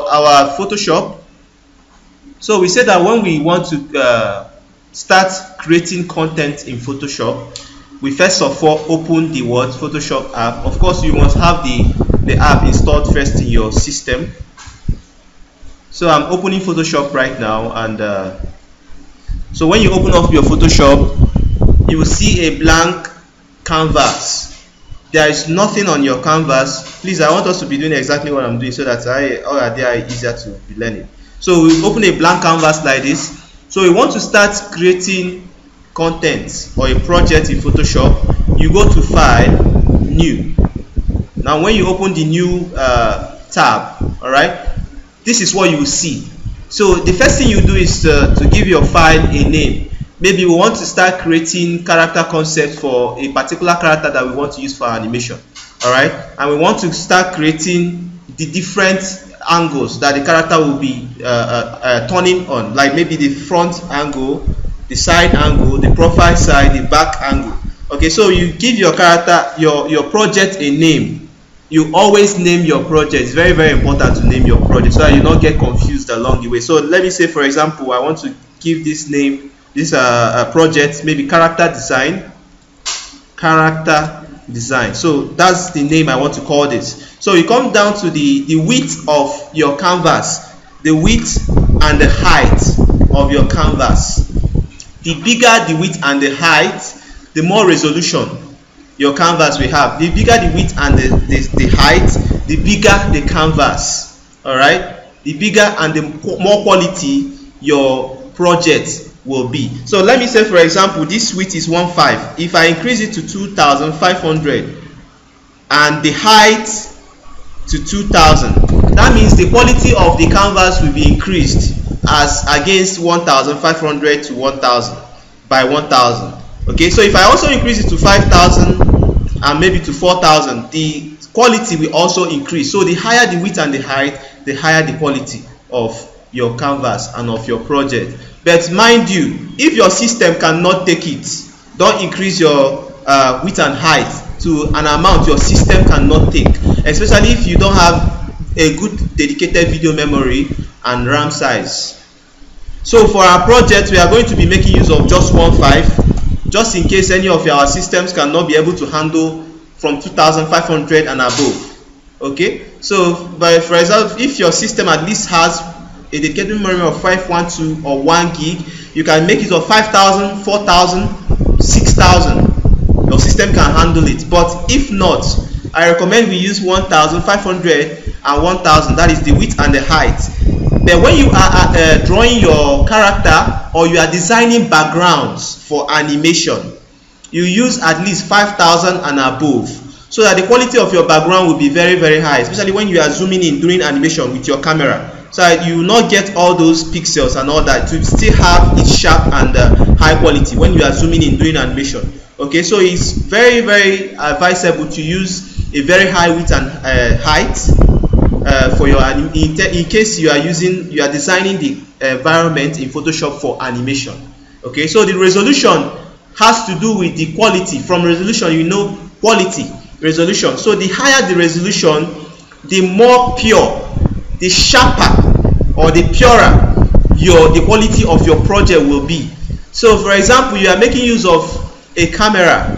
our Photoshop. So we said that when we want to start creating content in Photoshop, we first of all open the Photoshop app. Of course, you must have the app installed first in your system. So I'm opening Photoshop right now, and so when you open up your Photoshop, you will see a blank canvas. There is nothing on your canvas. Please, I want us to be doing exactly what I'm doing so that all our day is easier to be learning. So we open a blank canvas like this. So we want to start creating content or a project in Photoshop. You go to File, New. Now when you open the new tab, all right, this is what you will see. So the first thing you do is to give your file a name. Maybe we want to start creating character concepts for a particular character that we want to use for animation, all right, and we want to start creating the different angles that the character will be turning on, like maybe the front angle, the side angle, the profile side, the back angle. Okay, so you give your character, your project a name. You always name your project. It's very, very important to name your project so that you don't get confused along the way. So let me say, for example, I want to give this name, this project, maybe character design. So that's the name I want to call this. So you come down to the width of your canvas, the width and the height of your canvas. The bigger the width and the height, the more resolution your canvas will have. The bigger the width and the height, the bigger the canvas. All right, the bigger and the more quality your project will be. So let me say, for example, this width is 1.5. If I increase it to 2,500 and the height to 2,000, that means the quality of the canvas will be increased as against 1,500 to 1,000 by 1,000. Okay, so if I also increase it to 5,000 and maybe to 4,000, the quality will also increase. So the higher the width and the height, the higher the quality of your canvas and of your project. But mind you, if your system cannot take it, don't increase your width and height to an amount your system cannot take, especially if you don't have a good dedicated video memory and RAM size. So for our project, we are going to be making use of just 1.5, just in case any of our systems cannot be able to handle from 2,500 and above. Okay, so but for example, if your system at least has a dedicated memory of 512 or 1 gig, you can make it of 5,000, 4,000, 6,000. Your system can handle it. But if not, I recommend we use 1,500 and 1,000. That is the width and the height. But when you are drawing your character or you are designing backgrounds for animation, you use at least 5,000 and above, so that the quality of your background will be very, very high, especially when you are zooming in doing animation with your camera. So that you will not get all those pixels and all that, to still have it sharp and high quality when you are zooming in doing animation. Okay, so it's very, very advisable to use a very high width and height for your in case you are designing the environment in Photoshop for animation. Okay, so the resolution has to do with the quality. From resolution, you know quality, resolution. So the higher the resolution, the more pure, the sharper or the purer the quality of your project will be. So for example, you are making use of a camera.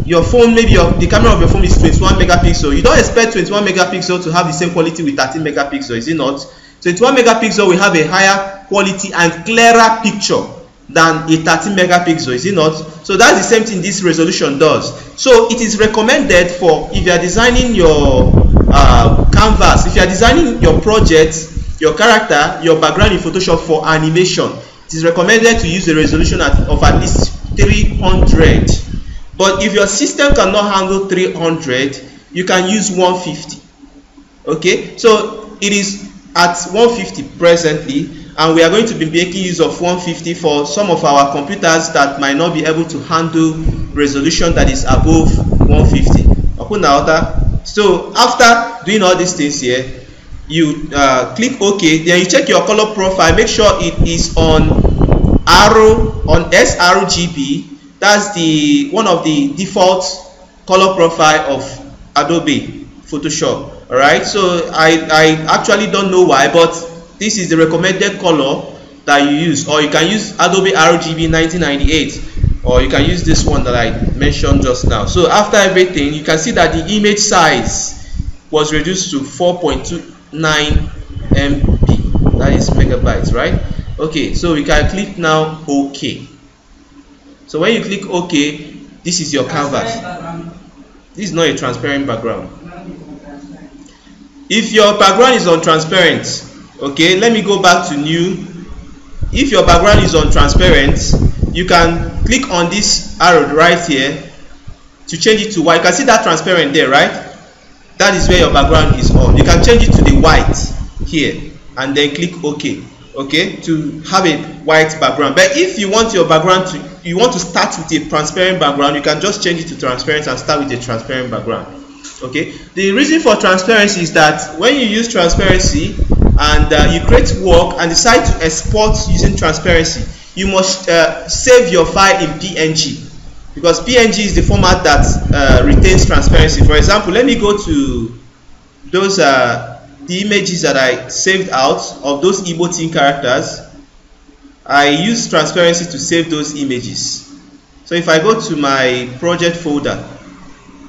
Your phone, maybe the camera of your phone is 21 megapixel. You don't expect 21 megapixel to have the same quality with 13 megapixel, is it not? 21 megapixel will have a higher quality and clearer picture than a 13 megapixel, is it not? So that's the same thing this resolution does. So it is recommended for, if you are designing your canvas, if you are designing your project, your character, your background in Photoshop for animation, it is recommended to use a resolution of at least 300. But if your system cannot handle 300, you can use 150. Okay, so it is at 150 presently, and we are going to be making use of 150 for some of our computers that might not be able to handle resolution that is above 150. So after doing all these things here, you click OK, then you check your color profile, make sure it is on sRGB. That's one of the default color profile of Adobe Photoshop. All right, so I actually don't know why, but this is the recommended color that you use, or you can use Adobe RGB 1998, or you can use this one that I mentioned just now. So after everything, you can see that the image size was reduced to 4.29 MB, that is megabytes, right? Okay, so we can click now OK. So when you click OK, this is your canvas. This is not a transparent background. If your background is on transparent, okay, let me go back to new. If your background is on transparent, you can click on this arrow right here to change it to white. You can see that transparent there, right? That is where your background is on. You can change it to the white here and then click OK. Okay, to have a white background. But if you want your background to, you want to start with a transparent background, you can just change it to transparent and start with a transparent background. Okay, the reason for transparency is that when you use transparency and you create work and decide to export using transparency, you must save your file in PNG, because PNG is the format that retains transparency. For example, let me go to those the images that I saved out of those emoting characters. I use transparency to save those images. So if I go to my project folder,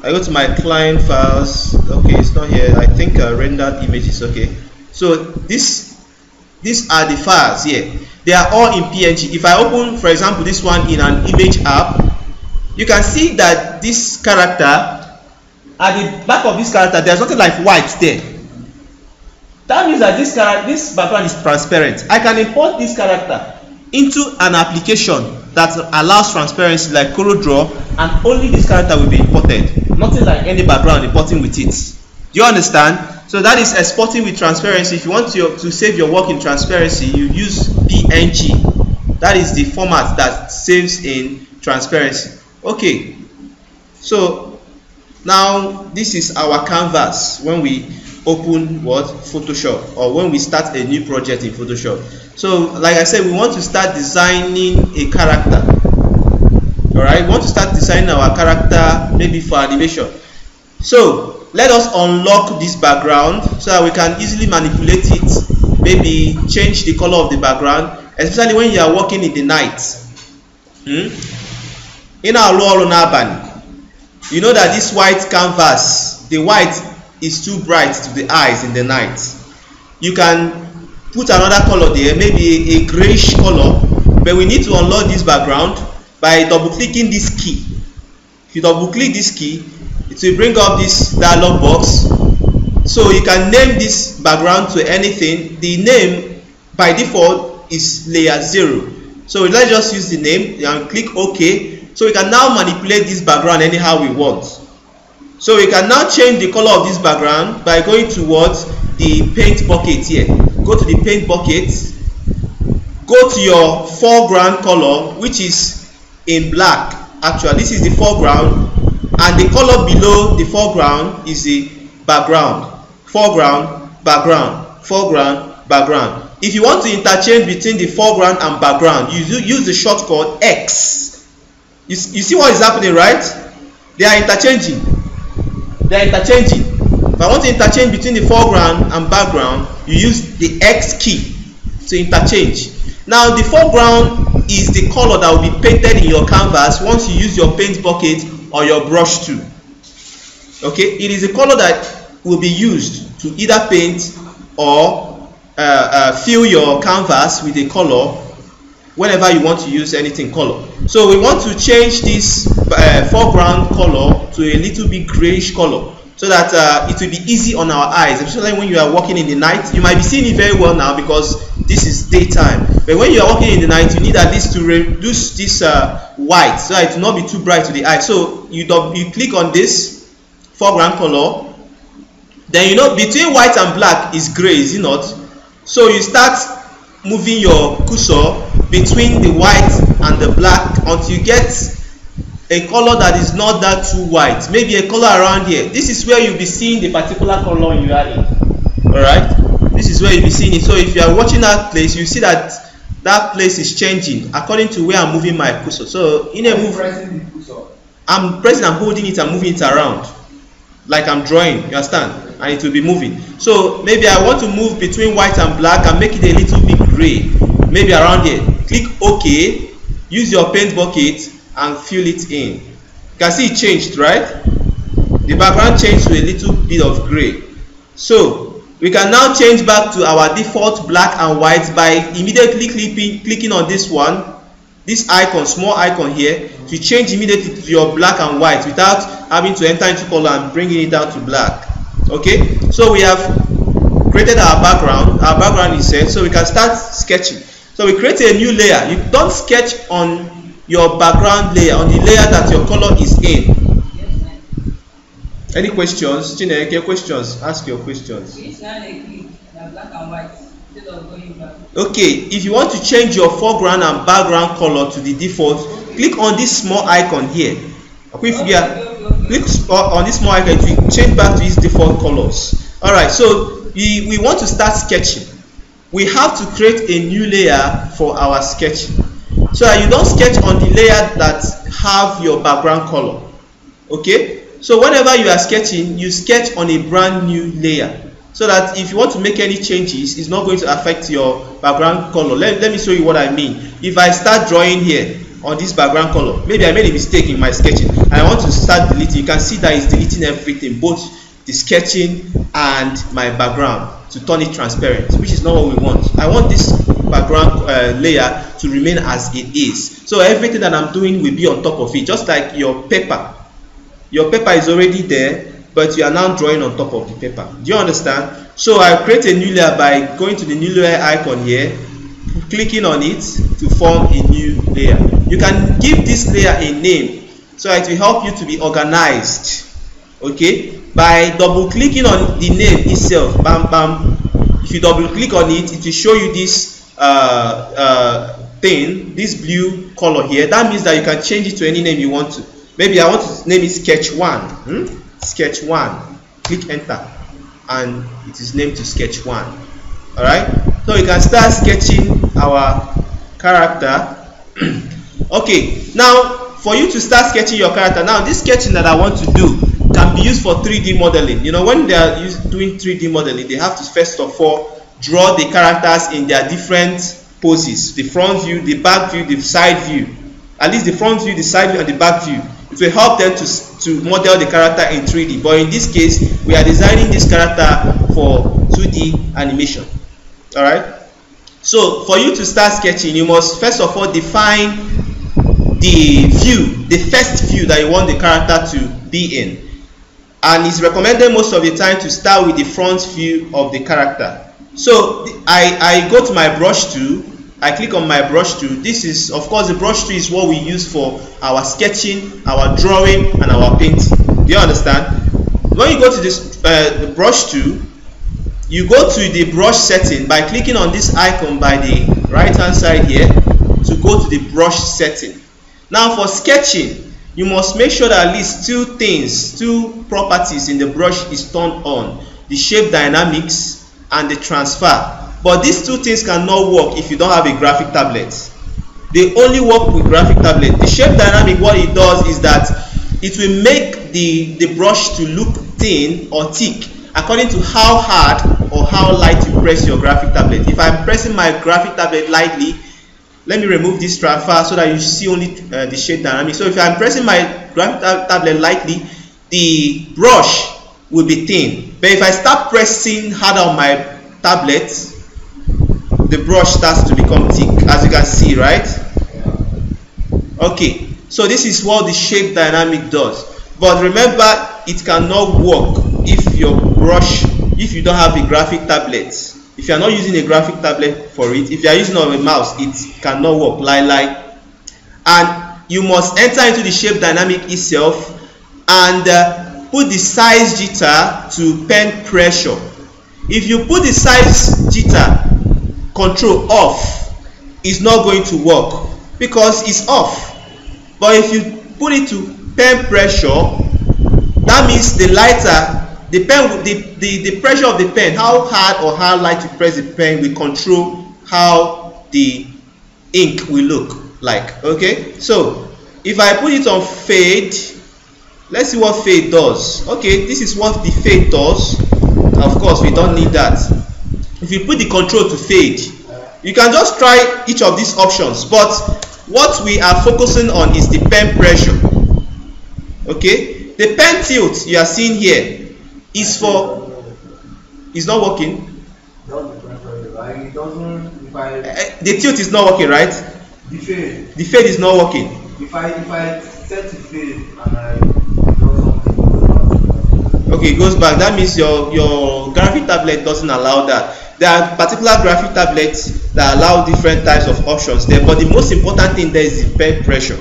I go to my client files. Okay, it's not here. I think rendered images. Okay, so these are the files here. They are all in PNG. If I open, for example, this one in an image app, you can see that this character, at the back of this character, there's nothing like white there. That means that this background is transparent. I can import this character into an application that allows transparency like CorelDRAW, and only this character will be imported. Nothing like any background importing with it. Do you understand? So that is exporting with transparency. If you want to save your work in transparency, you use PNG. That is the format that saves in transparency. Okay, so now this is our canvas when we open what? Photoshop, or when we start a new project in Photoshop. So like I said, we want to start designing a character. All right, we want to start designing our character maybe for animation. So let us unlock this background so that we can easily manipulate it, maybe change the color of the background, especially when you are working in the night. In our role on urban, you know that this white canvas, the white is too bright to the eyes in the night. You can put another color there, maybe a grayish color, but we need to unlock this background by double clicking this key. If you double click this key, it will bring up this dialog box. So you can name this background to anything. The name by default is layer 0. So let's just use the name and click OK. So we can now manipulate this background anyhow we want. So we can now change the color of this background by going towards the paint bucket here. Go to the paint bucket, go to your foreground color, which is in black. Actually, this is the foreground, and the color below the foreground is the background. Foreground, background, foreground, background. If you want to interchange between the foreground and background, you use the shortcut X. You see what is happening, right? They are interchanging. They are interchanging. If I want to interchange between the foreground and background, you use the X key to interchange. Now the foreground is the color that will be painted in your canvas once you use your paint bucket or your brush tool. Okay, it is a color that will be used to either paint or fill your canvas with a color whenever you want to use anything color. So we want to change this foreground color to a little bit grayish color, so that it will be easy on our eyes, especially when you are working in the night. You might be seeing it very well now because this is daytime, but when you are working in the night, you need at least to reduce this white so that it will not be too bright to the eye. So you click on this foreground color, then you know between white and black is gray, is it not? So you start moving your cursor between the white and the black until you get a color that is not that too white, maybe a color around here. This is where you'll be seeing the particular color you are in. All right, this is where you'll be seeing it. So if you are watching that place, you see that that place is changing according to where I'm moving my cursor. So in a move, I'm pressing and holding it and moving it around like I'm drawing. You understand? and it will be moving. So maybe I want to move between white and black and make it a little bit gray, maybe around here. Click OK, use your paint bucket and fill it in. You can see it changed, right? The background changed to a little bit of gray. So we can now change back to our default black and white by immediately clicking on this one, this icon, small icon here, to change immediately to your black and white without having to enter into color and bringing it down to black. Okay, so we have created our background. Our background is set, so we can start sketching. So we create a new layer. You don't sketch on your background layer, on the layer that your color is in. Any questions? Chineke, questions? Ask your questions. Okay, if you want to change your foreground and background color to the default, click on this small icon here. Click on this small icon to change back to its default colors. Alright, so we want to start sketching. We have to create a new layer for our sketching, so that you don't sketch on the layer that have your background color. Okay, so whenever you are sketching, you sketch on a brand new layer, so that if you want to make any changes, it's not going to affect your background color. Let me show you what I mean. If I start drawing here on this background color, maybe I made a mistake in my sketching and I want to start deleting, you can see that it's deleting everything, both the sketching and my background, to turn it transparent, which is not what we want. I want this background layer to remain as it is, so everything that I'm doing will be on top of it, just like your paper. Your paper is already there, but you are now drawing on top of the paper. Do you understand? So I create a new layer by going to the new layer icon here, clicking on it to form a new layer. You can give this layer a name, so it will help you to be organized. Okay, by double clicking on the name itself, bam bam. If you double click on it, it will show you this thing, this blue color here. That means that you can change it to any name you want to. Maybe I want to name it Sketch 1. Sketch 1. Click enter, and it is named to Sketch 1. Alright, so we can start sketching our character. Okay, now for you to start sketching your character, now this sketching that I want to do can be used for 3D modeling. You know, when they are doing 3D modeling, they have to first of all draw the characters in their different poses: the front view, the back view, the side view. At least the front view, the side view, and the back view. It will help them to model the character in 3D. But in this case, we are designing this character for 2D animation. Alright? So for you to start sketching, you must first of all define the view, the first view that you want the character to be in. And it's recommended most of the time to start with the front view of the character. So I go to my brush tool, I click on my brush tool. This is, of course, the brush tool is what we use for our sketching, our drawing, and our painting. Do you understand? When you go to this the brush tool, you go to the brush setting by clicking on this icon by the right hand side here to go to the brush setting. Now for sketching, you must make sure that at least two properties in the brush is turned on: the shape dynamics and the transfer. But these two things cannot work if you don't have a graphic tablet. They only work with graphic tablet. The shape dynamic, what it does is that it will make the brush to look thin or thick according to how hard or how light you press your graphic tablet. If I'm pressing my graphic tablet lightly, let me remove this transfer so that you see only the shape dynamic. So if I'm pressing my graphic tablet lightly, the brush will be thin. But if I start pressing harder on my tablet, the brush starts to become thick, as you can see, right? Okay, so this is what the shape dynamic does. But remember, it cannot work if your brush, if you don't have a graphic tablet. If you are not using a graphic tablet for it, if you are using on a mouse, it cannot work. And you must enter into the shape dynamic itself and put the size jitter to pen pressure. If you put the size jitter control off, it's not going to work because it's off. But if you put it to pen pressure, that means the lighter the pen, the pressure of the pen, how hard or how light you press the pen will control how the ink will look like. Okay, so if I put it on fade, let's see what fade does. Okay, this is what the fade does. Of course, we don't need that. If you put the control to fade, you can just try each of these options, but what we are focusing on is the pen pressure. Okay, the pen tilt you are seeing here is for, it's not working. The tilt is not working, right? The fade is not working. If I set to fade and I okay, it goes back. That means your graphic tablet doesn't allow that. There are particular graphic tablets that allow different types of options there, but the most important thing there is the pen pressure.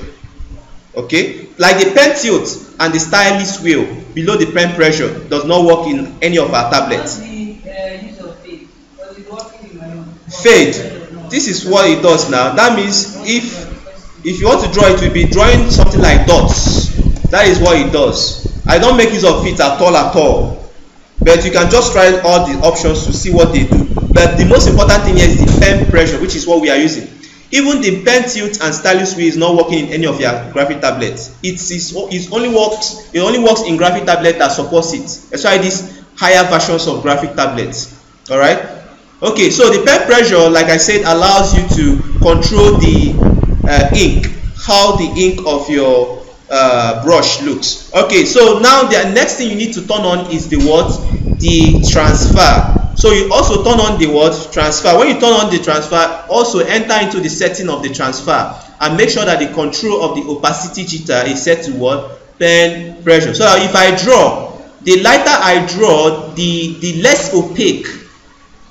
Okay, like the pen tilt and the stylus wheel below the pen pressure does not work in any of our tablets. Fade, this is what it does now. That means if you want to draw, it will be drawing something like dots. That is what it does. I don't make use of it at all, but you can just try all the options to see what they do. But the most important thing here is the pen pressure, which is what we are using. Even the pen tilt and stylus wheel is not working in any of your graphic tablets. It only works in graphic tablet that supports it. That's why these higher versions of graphic tablets. All right. Okay. So the pen pressure, like I said, allows you to control the ink, how the ink of your brush looks. Okay. So now the next thing you need to turn on is the what? The transfer. So you also turn on the what? Transfer. When you turn on the transfer, also enter into the setting of the transfer and make sure that the control of the opacity jitter is set to what? Pen pressure. So that if I draw, the lighter I draw, the less opaque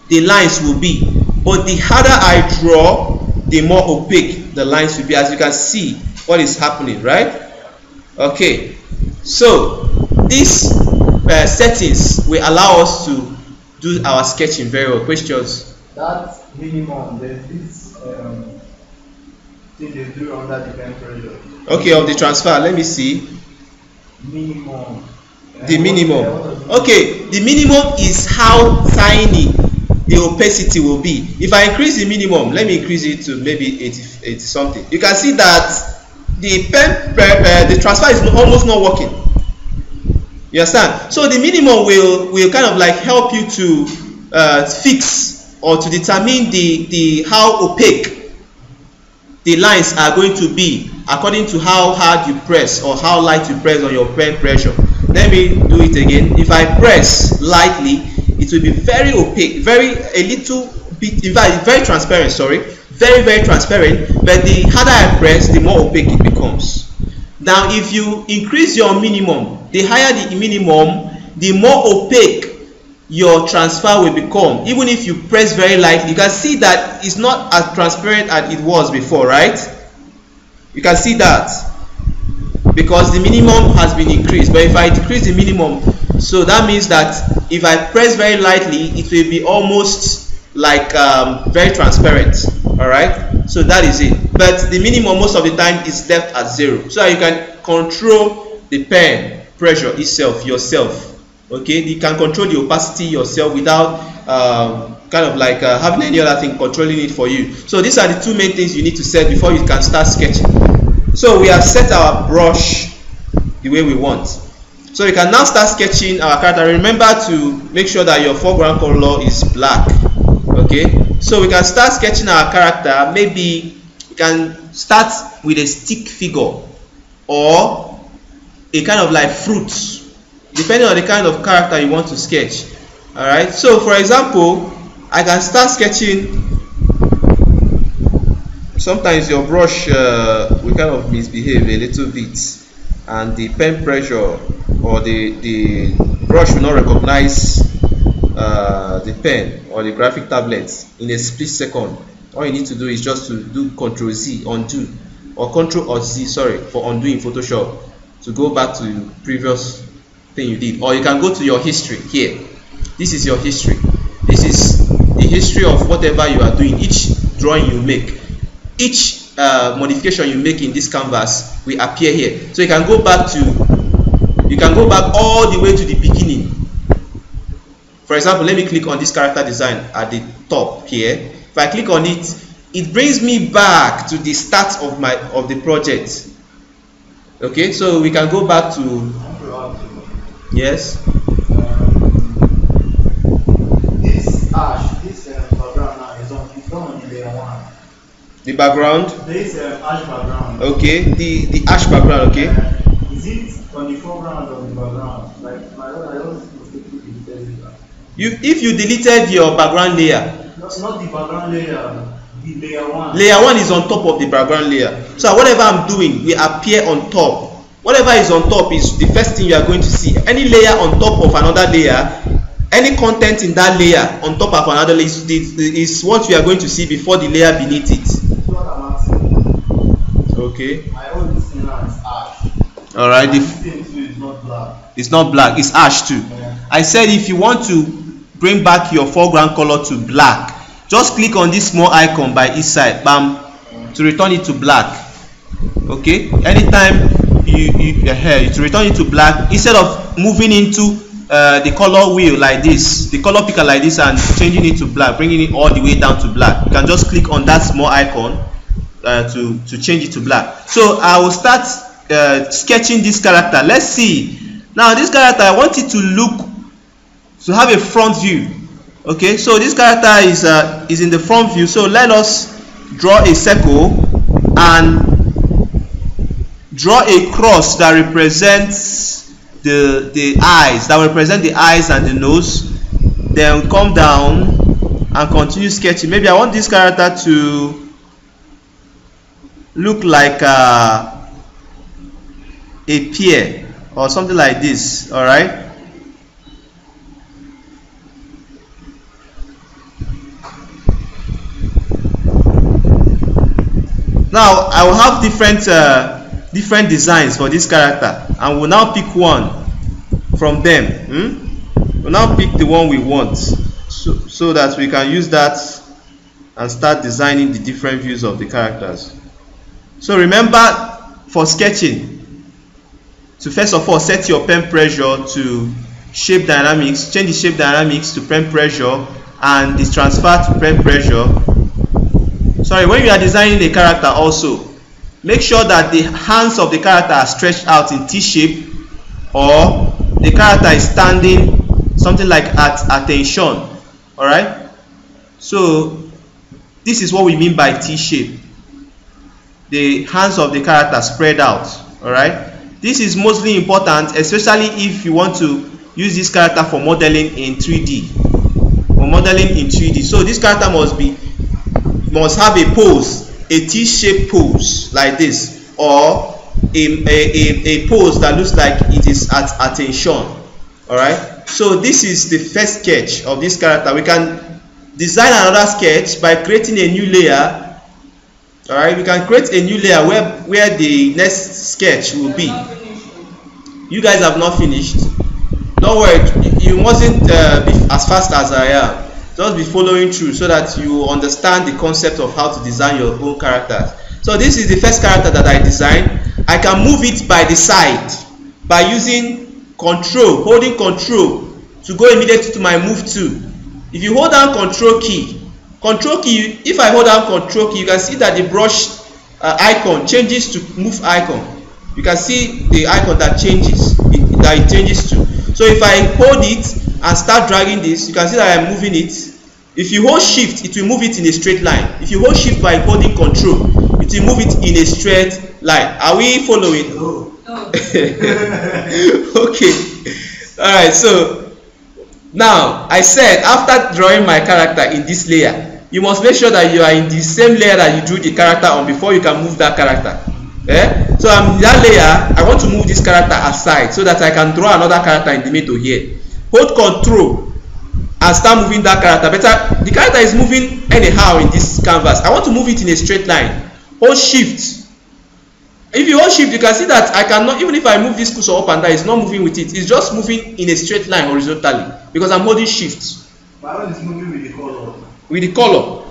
the lines will be. But the harder I draw, the more opaque the lines will be. As you can see what is happening, right? Okay. So these settings will allow us to do our sketching very well. Questions? That minimum, there's this thing they do under the pen pressure. Okay, of the transfer, let me see. Minimum. The minimum. Okay, the minimum is how tiny the opacity will be. If I increase the minimum, let me increase it to maybe 80 something. You can see that the transfer is almost not working. You understand? So the minimum will kind of like help you to fix or to determine the how opaque the lines are going to be according to how hard you press or how light you press on your pen pressure. Let me do it again. If I press lightly, it will be very opaque, a little bit, in fact, very transparent. Sorry, very transparent. But the harder I press, the more opaque it becomes. Now, if you increase your minimum, the higher the minimum, the more opaque your transfer will become. Even if you press very lightly, you can see that it's not as transparent as it was before, right? You can see that because the minimum has been increased. But if I decrease the minimum, so that means that if I press very lightly, it will be almost like very transparent. All right, so that is it. But the minimum most of the time is left at 0, so you can control the pen pressure itself yourself. Okay, you can control the opacity yourself without kind of like having any other thing controlling it for you. So these are the two main things you need to set before you can start sketching. So we have set our brush the way we want. So you can now start sketching our character. Remember to make sure that your foreground color is black. Okay, so we can start sketching our character. Maybe we can start with a stick figure or a kind of like fruit, depending on the kind of character you want to sketch. All right, so for example, I can start sketching. Sometimes your brush will kind of misbehave a little bit, and the pen pressure or the brush will not recognize the pen or the graphic tablet in a split second. All you need to do is just to do Ctrl Z, undo, or Ctrl or Z, sorry, for undo in Photoshop, to go back to the previous thing you did. Or you can go to your history here. This is your history. This is the history of whatever you are doing. Each drawing you make, each modification you make in this canvas will appear here. So you can go back all the way to the beginning. For example, let me click on this character design at the top here. If I click on it, it brings me back to the start of the project. Okay, so we can go back to, yes. layer 1. The background. This ash background. Okay. The ash background. Okay. Is it on the foreground or the background? Like I just mistakenly deleted it. If you deleted your background layer. Not the background layer. The layer 1. Layer 1 is on top of the background layer. So whatever I'm doing will appear on top. Whatever is on top is the first thing you are going to see. Any layer on top of another layer, any content in that layer on top of another layer is what you are going to see before the layer beneath it. That's what I'm asking. Okay. My own thing now is ash. Alright. This thing too is not black. It's not black, it's ash too. Yeah. I said if you want to bring back your foreground color to black, just click on this small icon by each side, bam, to return it to black. Okay, anytime to return it to black, instead of moving into the color wheel like this, the color picker like this, and changing it to black, bringing it all the way down to black, you can just click on that small icon to change it to black. So I will start sketching this character. Let's see. Now this character, I want it to have a front view. Okay, so this character is in the front view. So let us draw a circle and draw a cross that represents the eyes, and the nose. Then come down and continue sketching. Maybe I want this character to look like a pear or something like this. All right. Now I will have different designs for this character, and we'll now pick one from them. We'll now pick the one we want, so that we can use that and start designing the different views of the characters. So remember, for sketching, to first of all set your pen pressure to shape dynamics, change the shape dynamics to pen pressure, and the transfer to pen pressure. Sorry, when you are designing a character also, make sure that the hands of the character are stretched out in T shape, or the character is standing something like at attention. Alright, so this is what we mean by T shape. The hands of the character spread out. Alright, this is mostly important, especially if you want to use this character for modeling in 3D. So this character must have a pose, a T-shaped pose like this, or a pose that looks like it is at attention. All right, so this is the first sketch of this character. We can design another sketch by creating a new layer. All right, we can create a new layer where the next sketch will be. You guys have not finished. Don't worry, you mustn't be as fast as I am. Just be following through so that you understand the concept of how to design your own characters. So this is the first character that I designed. I can move it by the side by using control, holding control to go immediately to my move tool. If you hold down control key, if I hold down control key, you can see that the brush icon changes to move icon. You can see the icon that changes to. So if I hold it and start dragging this, you can see that I'm moving it. If you hold shift, it will move it in a straight line. If you hold shift by holding control, it will move it in a straight line. Are we following? No. Okay. Alright, so now I said after drawing my character in this layer, you must make sure that you are in the same layer that you drew the character on before you can move that character. So I'm in that layer. I want to move this character aside so that I can draw another character in the middle here. Hold control and start moving that character. Better, the character is moving anyhow in this canvas. I want to move it in a straight line. Hold shift. If you hold shift, you can see that I cannot, even if I move this cursor up and down, it's not moving with it. It's just moving in a straight line horizontally because I'm holding shift. Why is moving with the color? With the color.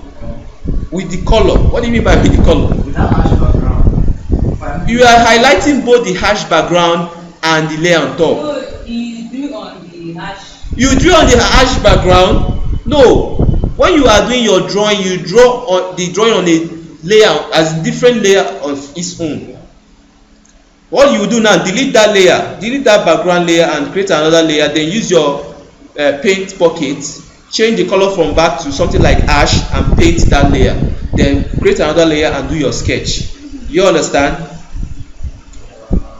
With the color. What do you mean by with the color? With that hash background. You are highlighting both the hash background and the layer on top. So you do on the hash. You drew on the hash background? No. When you are doing your drawing, you draw on the drawing on a layer as a different layer of its own. What you do now, delete that layer, delete that background layer and create another layer. Then use your paint bucket, change the color from black to something like ash and paint that layer. then create another layer and do your sketch. You understand?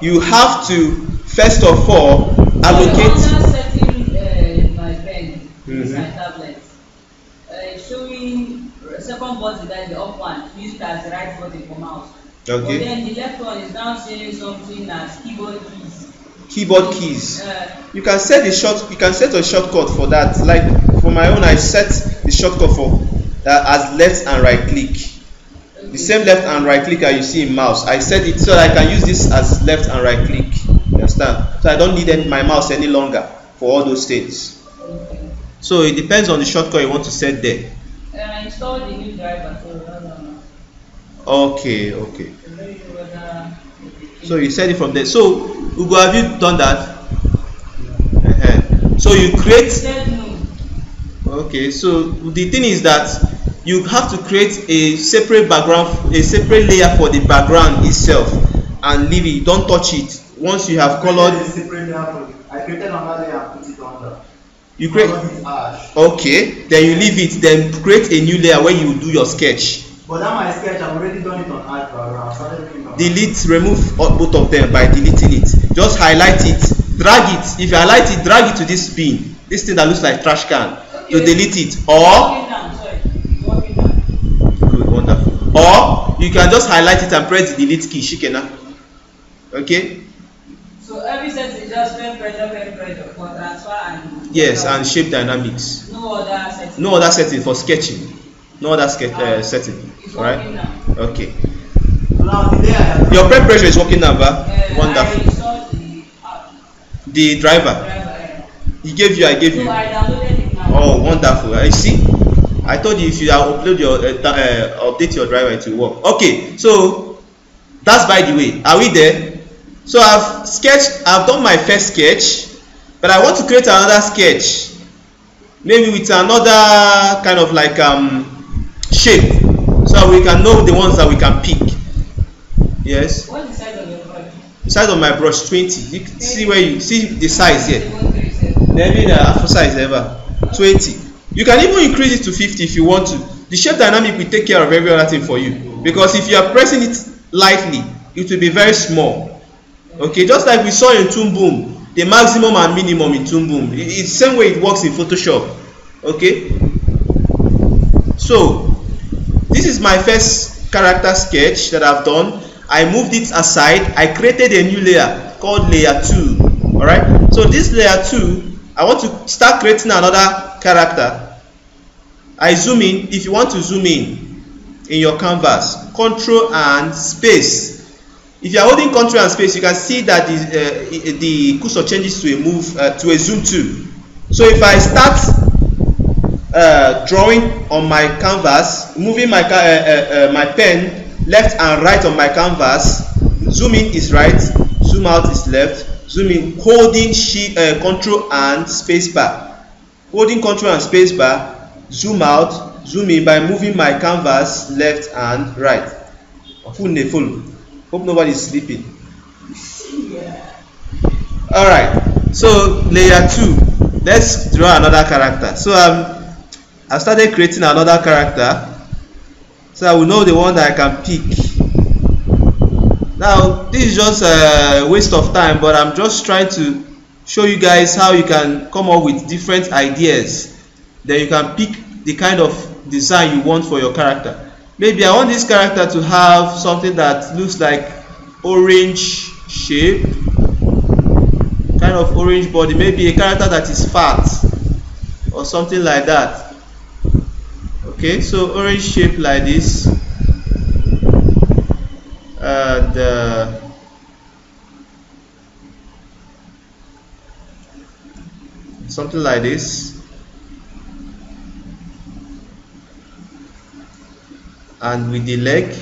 You have to first of all allocate. Under setting my pen, my tablet, showing second button, that the up one, use it as the right button for mouse. Okay. But then the left one is now saying something as keyboard keys. Keyboard keys. You can set a shortcut for that. Like for my own, I set the shortcut for as left and right click. The same left and right click that you see in mouse, I set it so that I can use this as left and right click. You understand? So I don't need my mouse any longer for all those things. Okay. So it depends on the shortcut you want to set there. I installed the new driver, so Okay. So you set it from there. So Ugo, have you done that? So you create. Okay. So the thing is that you have to create a separate background, a separate layer for the background itself, and leave it. Don't touch it. Once you have colored. I created another layer and put it under. You create. Okay. Then you leave it. Then create a new layer where you do your sketch. But that my sketch, I've already done it on add background. Delete, remove both of them by deleting it. Just highlight it, drag it. If you highlight it, drag it to this bin, this thing that looks like trash can, to delete it. Or good, wonderful. Or you can just highlight it and press the delete key. Shikena. Okay. So every setting is just pen pressure for transfer and. Yes, and shape dynamics. No other setting. No other setting for sketching. No other setting. All right. Okay. Your pen pressure is working now, wonderful. I installed the driver. He gave you. I gave you. So I downloaded it now. Oh, wonderful. I see. I told you if you upload your update your driver, it will work. Okay. So that's by the way. Are we there? So I've done my first sketch, but I want to create another sketch, maybe with another kind of like shape, so we can know the ones that we can pick. Yes. What's the size of your brush? The size of my brush 20. You can see where you see the size here. Maybe the alpha size ever 20. You can even increase it to 50 if you want to. The shape dynamic will take care of every other thing for you, because if you are pressing it lightly, it will be very small. Okay, just like we saw in Toon Boom, the maximum and minimum in Toon Boom. It's the same way it works in Photoshop. Okay. So this is my first character sketch that I've done. I moved it aside. I created a new layer called layer 2. Alright. So this layer 2, I want to start creating another character. I zoom in. If you want to zoom in your canvas, Control and space. If you are holding Control and space, you can see that the cursor changes to a move to a zoom to. So if I start drawing on my canvas, moving my pen left and right on my canvas, zoom in is right, zoom out is left, zoom in, holding Control and space bar, holding Control and space bar, zoom out, zoom in by moving my canvas left and right. Full. Hope nobody is sleeping. Yeah. Alright, so layer 2. Let's draw another character. So I started creating another character, so I will know the one that I can pick. Now this is just a waste of time, but I'm just trying to show you guys how you can come up with different ideas. Then you can pick the kind of design you want for your character. Maybe I want this character to have something that looks like orange shape, kind of orange body, maybe a character that is fat or something like that. Okay, so orange shape like this, and something like this, and with the leg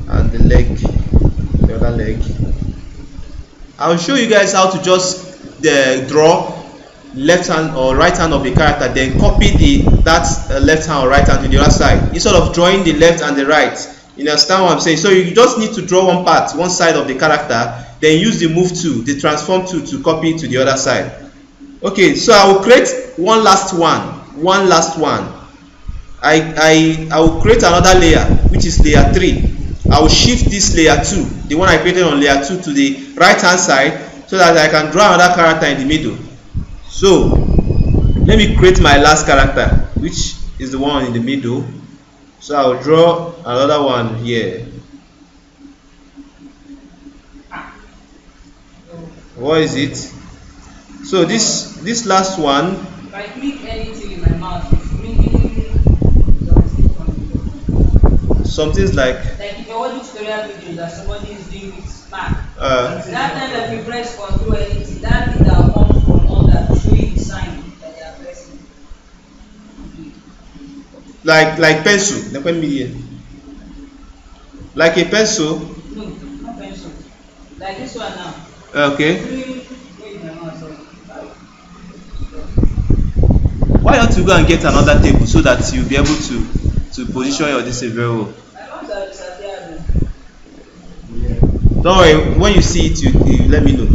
and the other leg. I'll show you guys how to just draw left hand or right hand of the character, then copy that left hand or right hand to the other side, instead of drawing the left and the right. You understand what I'm saying? So you just need to draw one side of the character, then use the move tool, the transform tool, to copy it to the other side. Okay, so I will create one last one. I will create another layer, which is layer 3. I will shift this layer 2, the one I created on layer 2, to the right hand side, so that I can draw another character in the middle. So let me create my last character, which is the one in the middle. So I will draw another one here. What is it? So this last one. If I click anything in my mouse, it's bringing something like if you're watching tutorial videos that somebody is doing with Mac. That time that you press control anything, that thing that comes from all that to show you the sign that they are pressing. like pencil. Like a pencil. No, not pencil. Like this one now. Okay. Why don't you go and get another table so that you'll be able to position your this very well? Don't worry, when you see it, you let me know.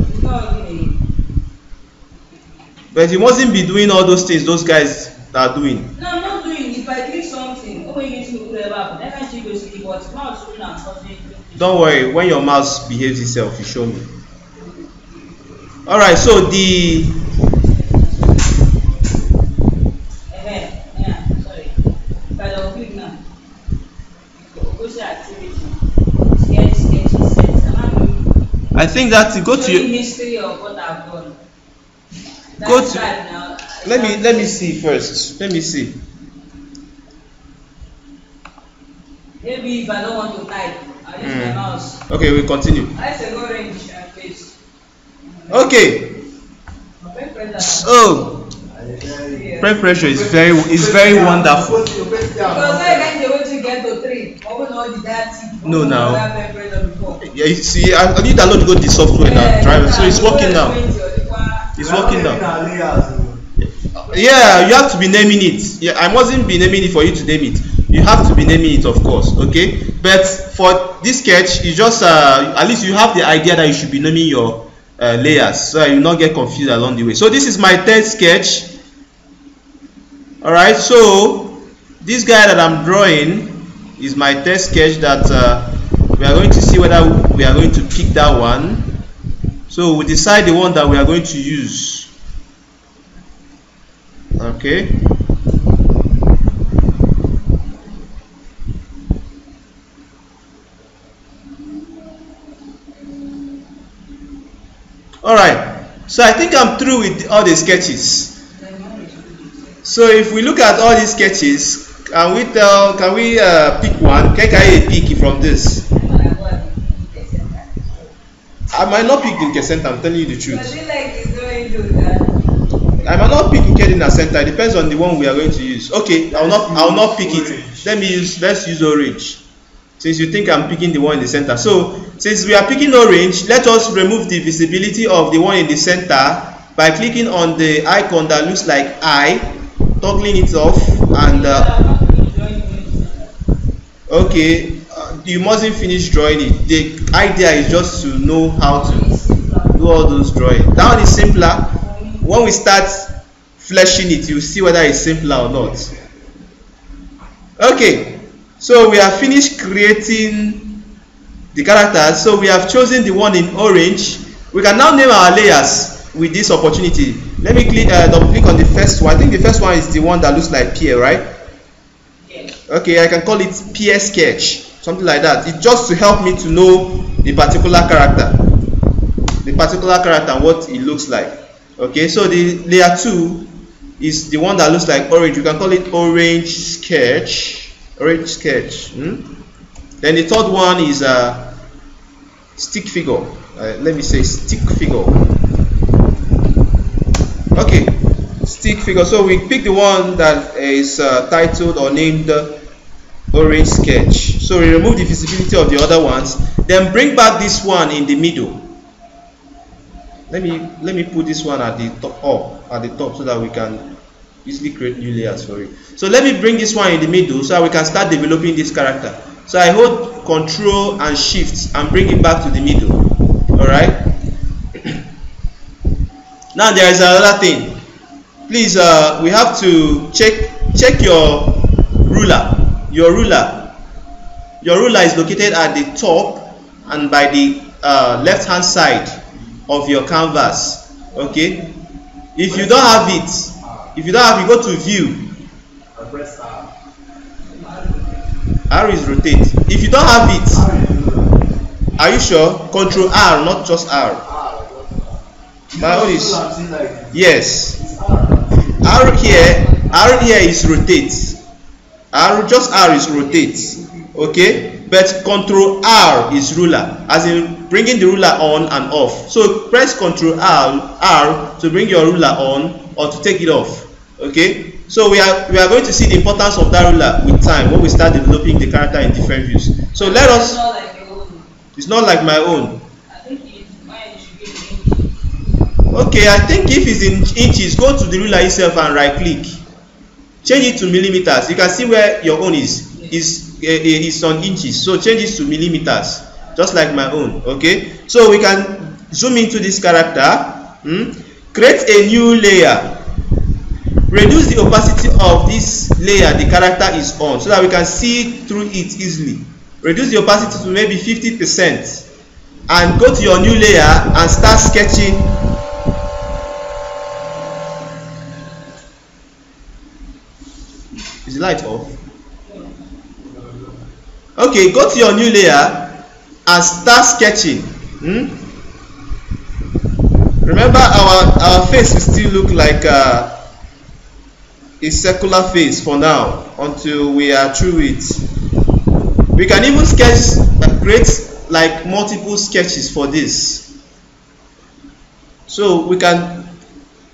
But you mustn't be doing all those things those guys are doing. No, I'm not doing. If I click something, don't worry, when your mouse behaves itself, you show me. Alright, so the sorry. If I don't click now, go to activity. Sketch set. I think that go to your history of what I've done. Go to now. Let me see first. Let me see. Maybe if I don't want to type, I'll use my mouse. Okay, we'll continue. I say go range and place. Okay. So peer pressure is very wonderful. Because I can't be able to get to 3. No, now. Yeah, you see, I need to download the software now. Drive. So it's working now. It's working now. Yeah, you have to be naming it. Yeah, I mustn't be naming it for you to name it. You have to be naming it, of course. Okay. But for this sketch, you just at least you have the idea that you should be naming your layers, so you will not get confused along the way. So this is my third sketch. All right. So this guy that I'm drawing is my third sketch that we are going to see whether we are going to pick that one. So we decide the one that we are going to use. Okay. Alright, so I think I'm through with all the sketches. So if we look at all these sketches, can we pick one? Can I pick from this? I might not pick the center, I'm telling you the truth. I might not pick in the center, it depends on the one we are going to use. Okay, I'll not pick it. Let's use orange. Since you think I'm picking the one in the center. So since we are picking orange, let us remove the visibility of the one in the center by clicking on the icon that looks like eye, toggling it off, and okay, you mustn't finish drawing it. The idea is just to know how to do all those drawing. That one is simpler. When we start fleshing it, you see whether it's simpler or not. Okay. So we have finished creating the characters. So we have chosen the one in orange. We can now name our layers with this opportunity. Let me double click on the first one. I think the first one is the one that looks like pear, right? Yes. Okay, I can call it pear sketch, something like that. It's just to help me to know the particular character and what it looks like. Okay, so the layer 2 is the one that looks like orange. You can call it orange sketch. Then the third one is a stick figure. Let me say stick figure. Okay, stick figure. So we pick the one that is titled or named orange sketch. So we remove the visibility of the other ones, then bring back this one in the middle. Let me put this one at the top so that we can easily create new layers for it. So let me bring this one in the middle so that we can start developing this character. So I hold Control and Shift and bring it back to the middle. Alright. Now there is another thing. Please, we have to check your ruler. Your ruler is located at the top and by the left hand side of your canvas. Okay, if you don't have it, you go to view. R is rotate. If you don't have it, are you sure? Control R, not just R. My own is yes. R here is rotate. Just R is rotate. Okay, but Control R is ruler, as in bringing the ruler on and off. So press Control R to bring your ruler on or to take it off. Okay, so we are going to see the importance of that ruler with time when we start developing the character in different views. So let us. It's not like my own. I think mine should be in inches. Okay, I think if it's in inches, go to the ruler itself and right click. Change it to millimeters. You can see where your own is on inches. So change it to millimeters, just like my own. Okay, so we can zoom into this character. Create a new layer. Reduce the opacity of this layer the character is on so that we can see through it easily. Reduce the opacity to maybe 50% and go to your new layer and start sketching. Is the light off? Okay, go to your new layer and start sketching. Remember, our face will still look like a circular face for now until we are through it. We can even create like multiple sketches for this. So we can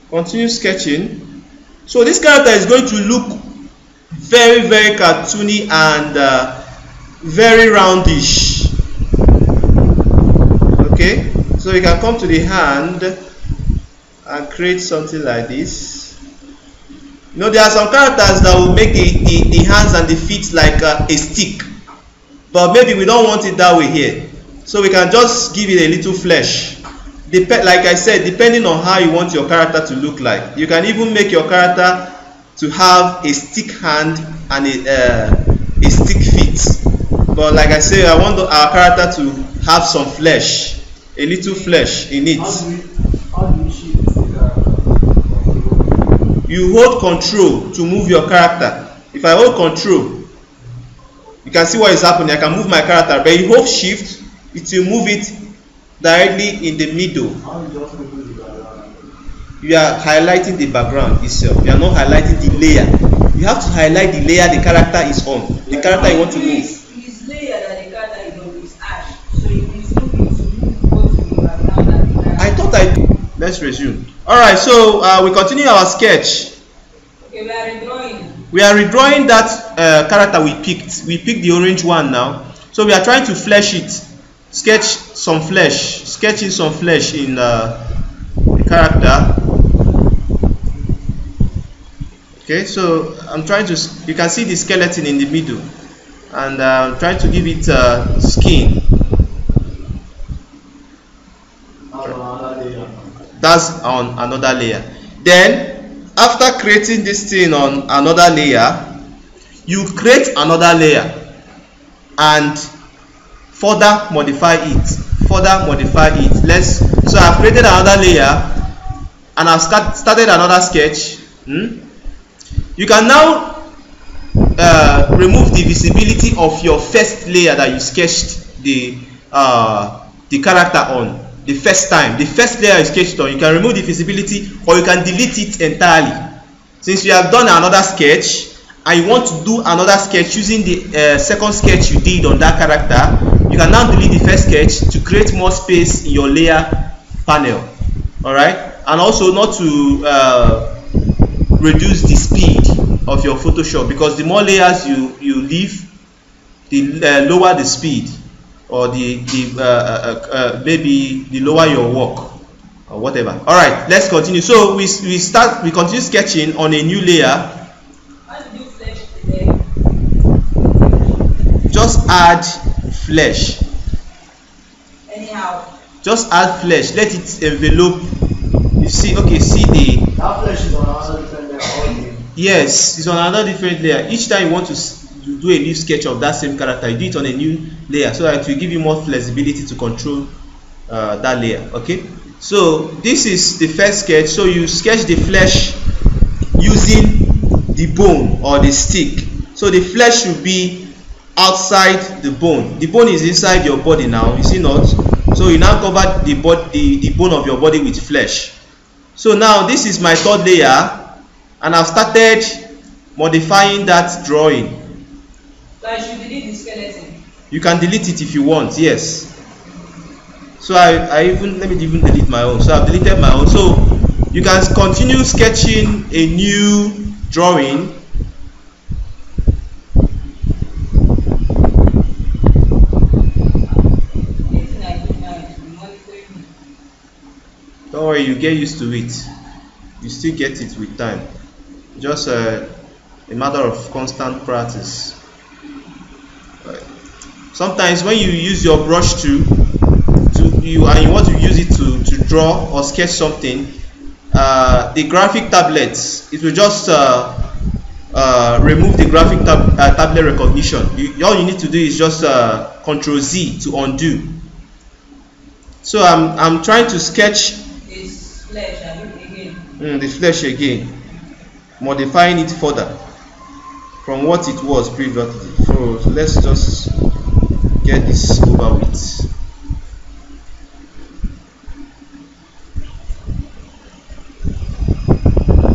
continue sketching. So this character is going to look very, very cartoony and very roundish. Okay, so you can come to the hand and create something like this. You know, there are some characters that will make the hands and the feet like a stick, but maybe we don't want it that way here, so we can just give it a little flesh. Like I said, depending on how you want your character to look like. You can even make your character to have a stick hand and a stick feet, but like I said, I want our character to have some flesh, a little flesh in it. You hold Control to move your character. If I hold Control, you can see what is happening. I can move my character, but you hold Shift, it will move it directly in the middle. You are highlighting the background itself. You are not highlighting the layer. You have to highlight the layer the character is on, the character you want to move. His layer that the character is on is ash, so it is moving to move both the background and the character. I thought let's resume. Alright, so we continue our sketch. Okay, we are redrawing. We are redrawing that character we picked. We picked the orange one now. So we are trying to flesh it. Sketch some flesh. Sketching some flesh in the character. Okay, so I'm trying to. You can see the skeleton in the middle, and I'm trying to give it skin. That's on another layer. Then after creating this thing on another layer, you create another layer and further modify it. So I've created another layer and I've started another sketch. You can now remove the visibility of your first layer that you sketched the character on. The first layer is sketched on, you can remove the visibility or you can delete it entirely. Since you have done another sketch and you want to do another sketch using the second sketch you did on that character, you can now delete the first sketch to create more space in your layer panel. Alright, and also not to reduce the speed of your Photoshop, because the more layers you leave, the lower the speed, or maybe the lower your work or whatever. All right, let's continue. So we continue sketching on a new layer. How did you flesh the leg? Just add flesh. Anyhow. Just add flesh. Let it envelope. You see, okay, see the. That flesh is on another different layer. Yes, it's on another different layer. Each time you want to do a new sketch of that same character, you do it on a new layer so that it will give you more flexibility to control that layer. Okay, so this is the first sketch. So you sketch the flesh using the bone or the stick. So the flesh should be outside the bone. The bone is inside your body now, you see not? So you now cover the bone of your body with flesh. So now this is my third layer, and I've started modifying that drawing. So I should delete the skeleton. You can delete it if you want, yes. So let me even delete my own. So I've deleted my own. So you can continue sketching a new drawing. Don't worry, you get used to it. You still get it with time. Just a matter of constant practice. Sometimes when you use your brush tool and you want to use it to draw or sketch something, the graphic tablets, it will just remove the graphic tablet recognition. All you need to do is just Ctrl Z to undo. So I'm trying to sketch this flesh again. The flesh again, modifying it further from what it was previously. So let's just get this over with.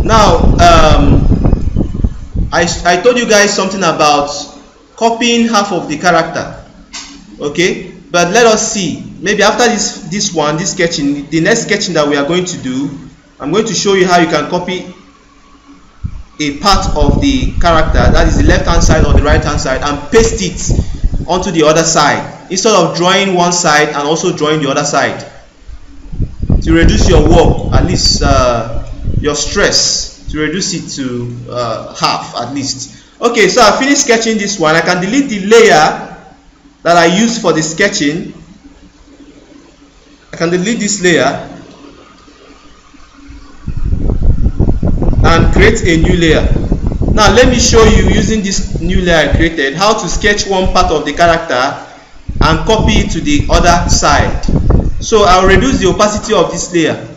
Now I told you guys something about copying half of the character. Okay, but let us see, maybe after this sketching, the next sketching that we are going to do, I'm going to show you how you can copy a part of the character, that is the left hand side or the right hand side, and paste it onto the other side instead of drawing one side and also drawing the other side, to reduce your work, at least your stress, to reduce it to half at least. Okay, so I finished sketching this one. I can delete the layer that I used for the sketching. I can delete this layer and create a new layer. Now let me show you, using this new layer I created, how to sketch one part of the character and copy it to the other side. So I'll reduce the opacity of this layer,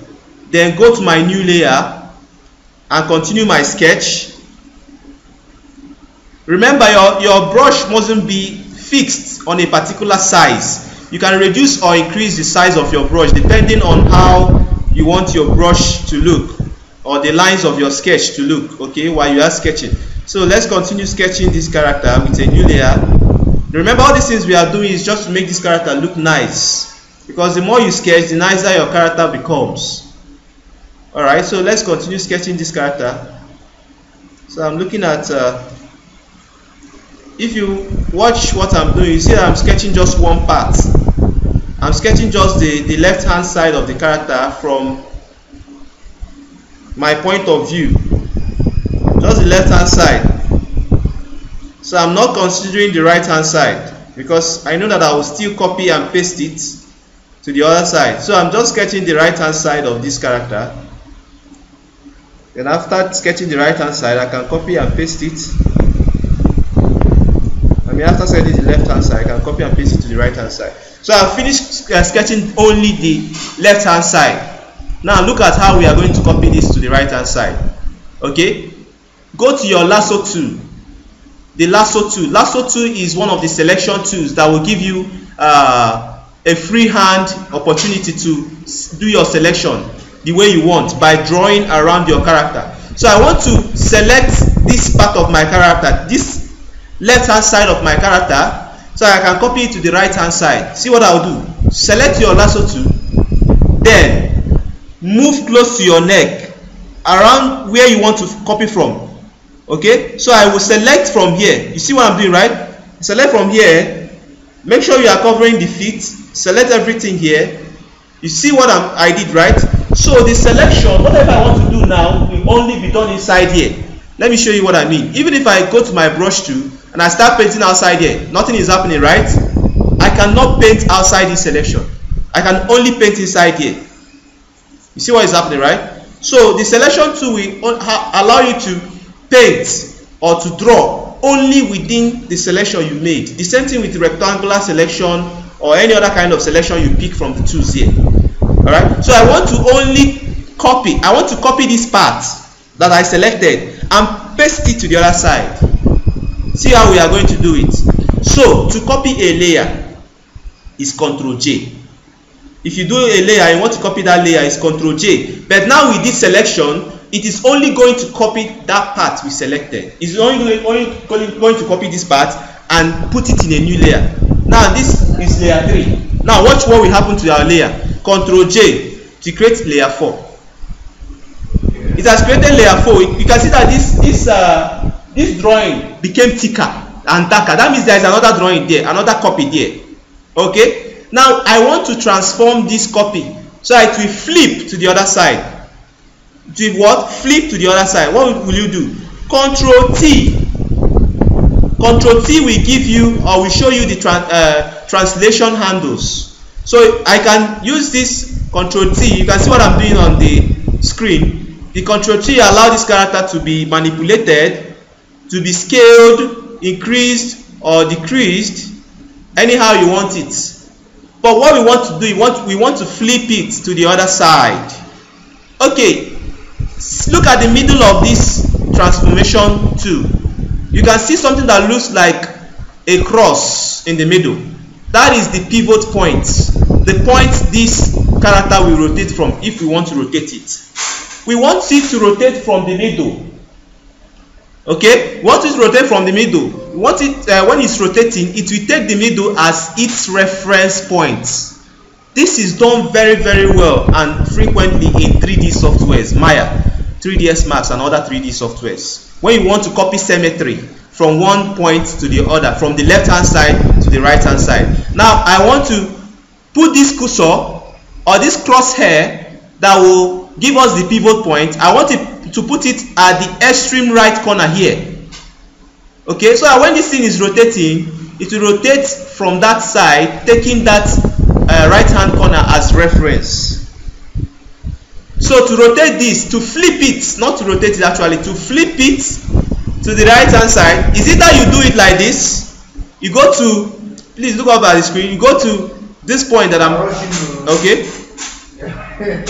then go to my new layer and continue my sketch. Remember, your brush mustn't be fixed on a particular size. You can reduce or increase the size of your brush depending on how you want your brush to look, or the lines of your sketch to look, okay, while you are sketching. So let's continue sketching this character with a new layer. Remember, all these things we are doing is just to make this character look nice, because the more you sketch, the nicer your character becomes. Alright, so let's continue sketching this character. So I'm looking at, if you watch what I'm doing, you see that I'm sketching just one part. I'm sketching just the left hand side of the character from my point of view, just the left hand side. So I'm not considering the right hand side, because I know that I will still copy and paste it to the other side. So I'm just sketching the right hand side of this character. Then after sketching the right hand side, I can copy and paste it. After sketching the left hand side, I can copy and paste it to the right hand side. So I've finished sketching only the left hand side. Now look at how we are going to copy this to the right hand side. Okay, go to your lasso tool. The lasso tool. Lasso tool is one of the selection tools that will give you a free hand opportunity to do your selection the way you want by drawing around your character. So I want to select this part of my character, this left hand side of my character, so I can copy it to the right hand side. See what I'll do? Select your lasso tool, then move close to your neck around where you want to copy from. Okay, so I will select from here. You see what I'm doing, right? Select from here, make sure you are covering the feet, select everything here. You see what I did, right? So the selection, whatever I want to do now, will only be done inside here. Let me show you what I mean. Even if I go to my brush tool and I start painting outside here, nothing is happening, right? I cannot paint outside this selection. I can only paint inside here. You see what is happening, right? So the selection tool will allow you to paint or to draw only within the selection you made. The same thing with rectangular selection or any other kind of selection you pick from the tools here. Alright, so I want to copy this part that I selected and paste it to the other side. See how we are going to do it. So to copy a layer is Ctrl J. If you do a layer and you want to copy that layer, is Ctrl J. But now with this selection, it is only going to copy that part we selected. It's only going to copy this part and put it in a new layer. Now this is layer 3. Now watch what will happen to our layer. Ctrl J to create layer 4. It has created layer 4. You can see that this drawing became thicker and darker. That means there is another drawing there, another copy there. Okay. Now I want to transform this copy so it will flip to the other side. To what? Flip to the other side. What will you do? Ctrl T. Ctrl T will give you or will show you the translation handles. So I can use this Ctrl T. You can see what I'm doing on the screen. The Ctrl T allows this character to be manipulated, to be scaled, increased or decreased, anyhow you want it. But what we want to do, we want to flip it to the other side. Okay, look at the middle of this transformation tool. You can see something that looks like a cross in the middle. That is the pivot point. The point this character will rotate from if we want to rotate it. We want it to rotate from the middle. Okay, we want it to rotate from the middle. We want it when it's rotating, it will take the middle as its reference point. This is done very, very well and frequently in 3D softwares, Maya, 3ds Max, and other 3D softwares. When you want to copy symmetry from one point to the other, from the left hand side to the right hand side. Now I want to put this cursor or this crosshair that will give us the pivot point. I want to put it at the extreme right corner here. Okay, so when this thing is rotating, it will rotate from that side, taking that right hand corner as reference. So to rotate this, to flip it, not to rotate it actually, to flip it to the right hand side, is it that you do it like this? You go to, please look up at the screen, you go to this point that I'm, okay?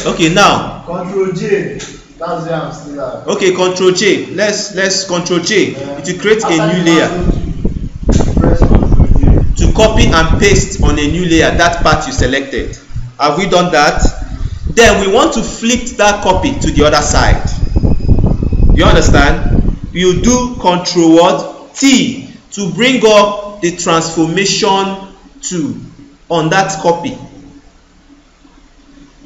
Okay, now. Ctrl J. That's where I'm still at. Okay, Ctrl J. Let's Ctrl J. It will create a new layer. To copy and paste on a new layer that part you selected. Have we done that? Then we want to flip that copy to the other side. You understand? You do Ctrl what? T to bring up the transformation tool on that copy.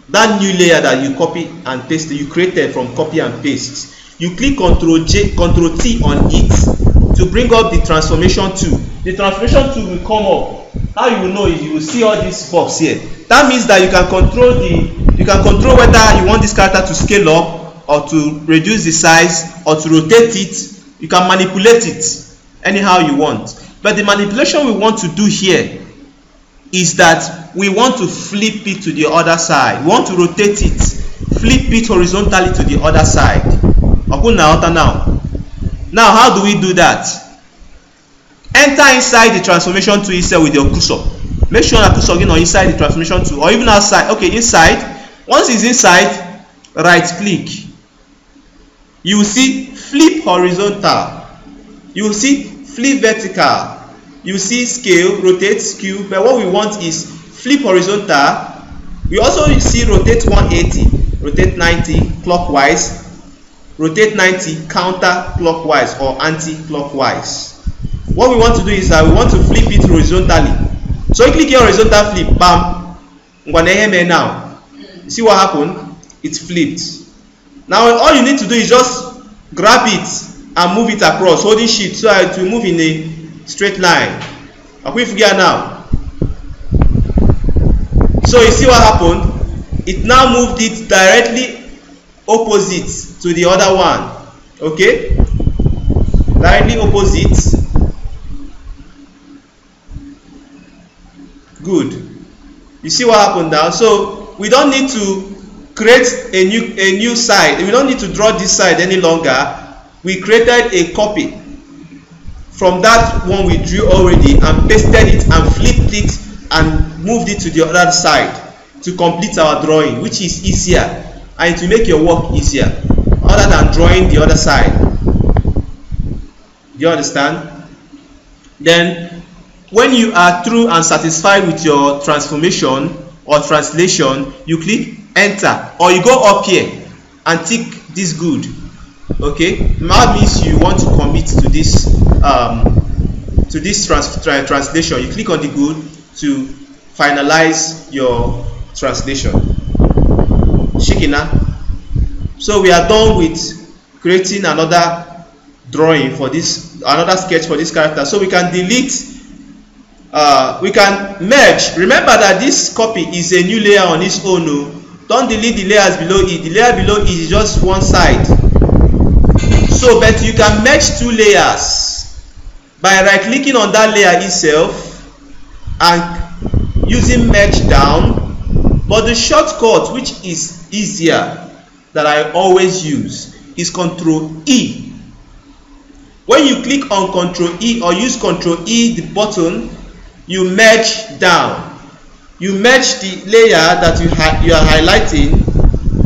That new layer that you copy and paste, you created from copy and paste. You click Ctrl J, Ctrl T on it to bring up the transformation tool. The transformation tool will come up. How you will know is you will see all these box here. That means that you can control whether you want this character to scale up or to reduce the size or to rotate it. You can manipulate it anyhow you want. But the manipulation we want to do here is that we want to flip it to the other side. We want to rotate it, flip it horizontally to the other side. Now, how do we do that? Enter inside the transformation tool itself with your cursor. Make sure that cursor is inside the transformation tool or even outside. Okay, inside. Once it's inside, right click. You will see flip horizontal. You will see flip vertical. You see scale, rotate, skew, but what we want is flip horizontal. We also see rotate 180, rotate 90 clockwise, rotate 90 counter clockwise or anti-clockwise. What we want to do is that we want to flip it horizontally. So you click here horizontal flip, bam. Now, you see what happened? It flipped. Now all you need to do is just grab it and move it across, holding shift so that it will move in a straight line. Now, so you see what happened? It now moved it directly opposite to the other one. Okay, directly opposite. Good. You see what happened now? So we don't need to create a new side. We don't need to draw this side any longer. we created a copy from that one we drew already and pasted it and flipped it and moved it to the other side to complete our drawing, which is easier and it will make your work easier other than drawing the other side. Do you understand? Then when you are through and satisfied with your transformation or translation, you click enter, or you go up here and tick this good. Okay, that means you want to commit to this translation. You click on the good to finalize your translation. Shikina. So we are done with creating another drawing for this, another sketch for this character. So we can delete, we can merge. Remember that this copy is a new layer on its own. Don't delete the layers below it. The layer below it is just one side. So, but you can merge two layers by right clicking on that layer itself and using merge down. But the shortcut, which is easier, that I always use, is Ctrl E. When you click on Ctrl E or use Ctrl E, the button, you merge down. You merge the layer that you are highlighting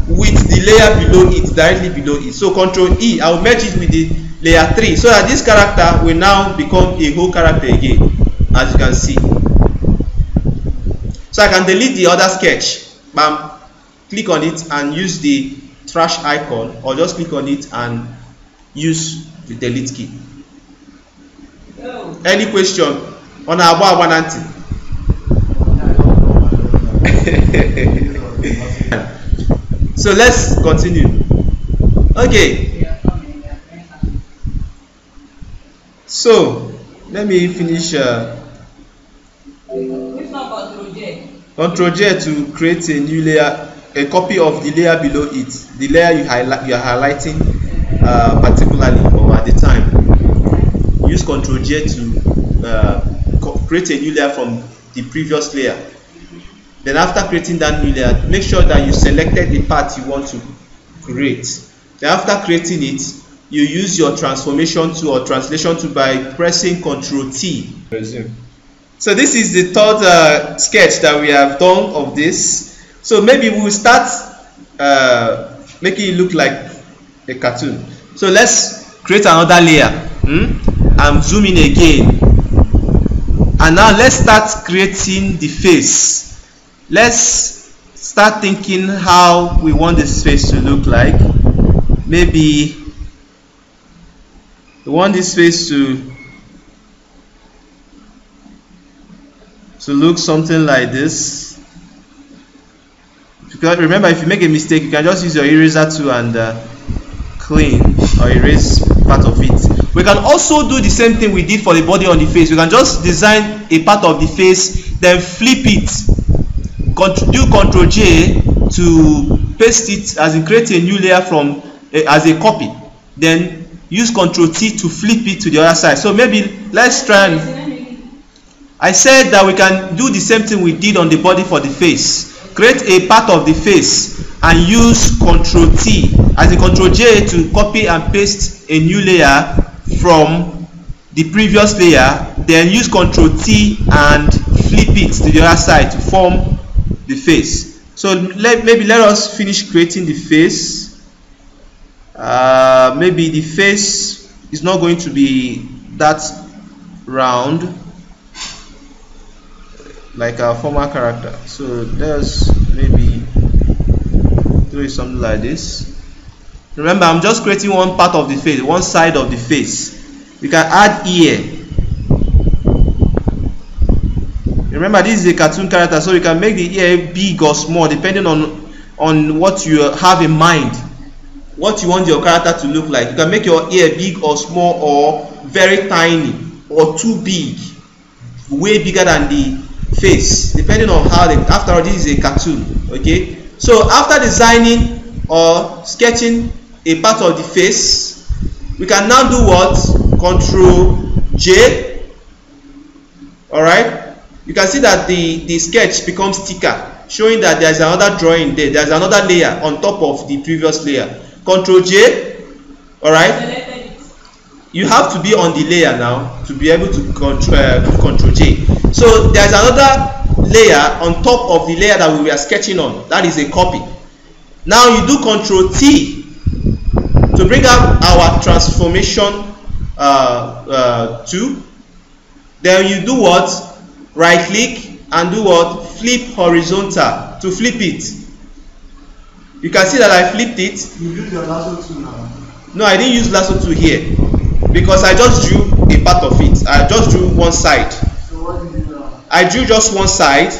with the layer below it, directly below it. So Ctrl E, I will merge it with the layer 3 so that this character will now become a whole character again, as you can see. So I can delete the other sketch. Bam, click on it and use the trash icon, or just click on it and use the delete key. Any question on our Wananti? So let's continue. Okay. So let me finish. Ctrl J to create a new layer, a copy of the layer below it, the layer you are highlighting particularly or at the time. Use Ctrl J to create a new layer from the previous layer. Then after creating that new layer, make sure that you selected the part you want to create. Then after creating it, you use your transformation tool or translation tool by pressing Ctrl T. Resume. So this is the third sketch that we have done of this. So maybe we will start making it look like a cartoon. So let's create another layer. I'm zooming again. And now let's start creating the face. Let's start thinking how we want this face to look like. Maybe we want this face to look something like this. Because remember, if you make a mistake, you can just use your eraser tool and clean or erase part of it. We can also do the same thing we did for the body on the face. We can just design a part of the face, then flip it. Do Ctrl J to paste it, as in create a new layer from as a copy. Then use Ctrl T to flip it to the other side. So maybe let's try and. I said that we can do the same thing we did on the body for the face. Create a part of the face and use Ctrl T as in Ctrl J to copy and paste a new layer from the previous layer. Then use Ctrl T and flip it to the other side to form the face. So maybe let us finish creating the face. Maybe the face is not going to be that round like our former character. So let's maybe do something like this. Remember, I'm just creating one part of the face, one side of the face. We can add ear. Remember, this is a cartoon character, so you can make the ear big or small depending on what you have in mind, what you want your character to look like. You can make your ear big or small, or very tiny, or too big, way bigger than the face, depending on how after all, this is a cartoon. Okay, so after designing or sketching a part of the face, we can now do what? Ctrl J. All right, you can see that the sketch becomes thicker, showing that there's another drawing there, there's another layer on top of the previous layer. Ctrl J. All right, you have to be on the layer now to be able to control J. So there's another layer on top of the layer that we were sketching on. That is a copy. Now you do Control T to bring up our transformation 2. Then you do what? Right click and do what? Flip horizontal to flip it. You can see that I flipped it. You use your lasso tool now. No, I didn't use lasso tool here because I just drew a part of it. I just drew one side. So what did you do now? I drew just one side.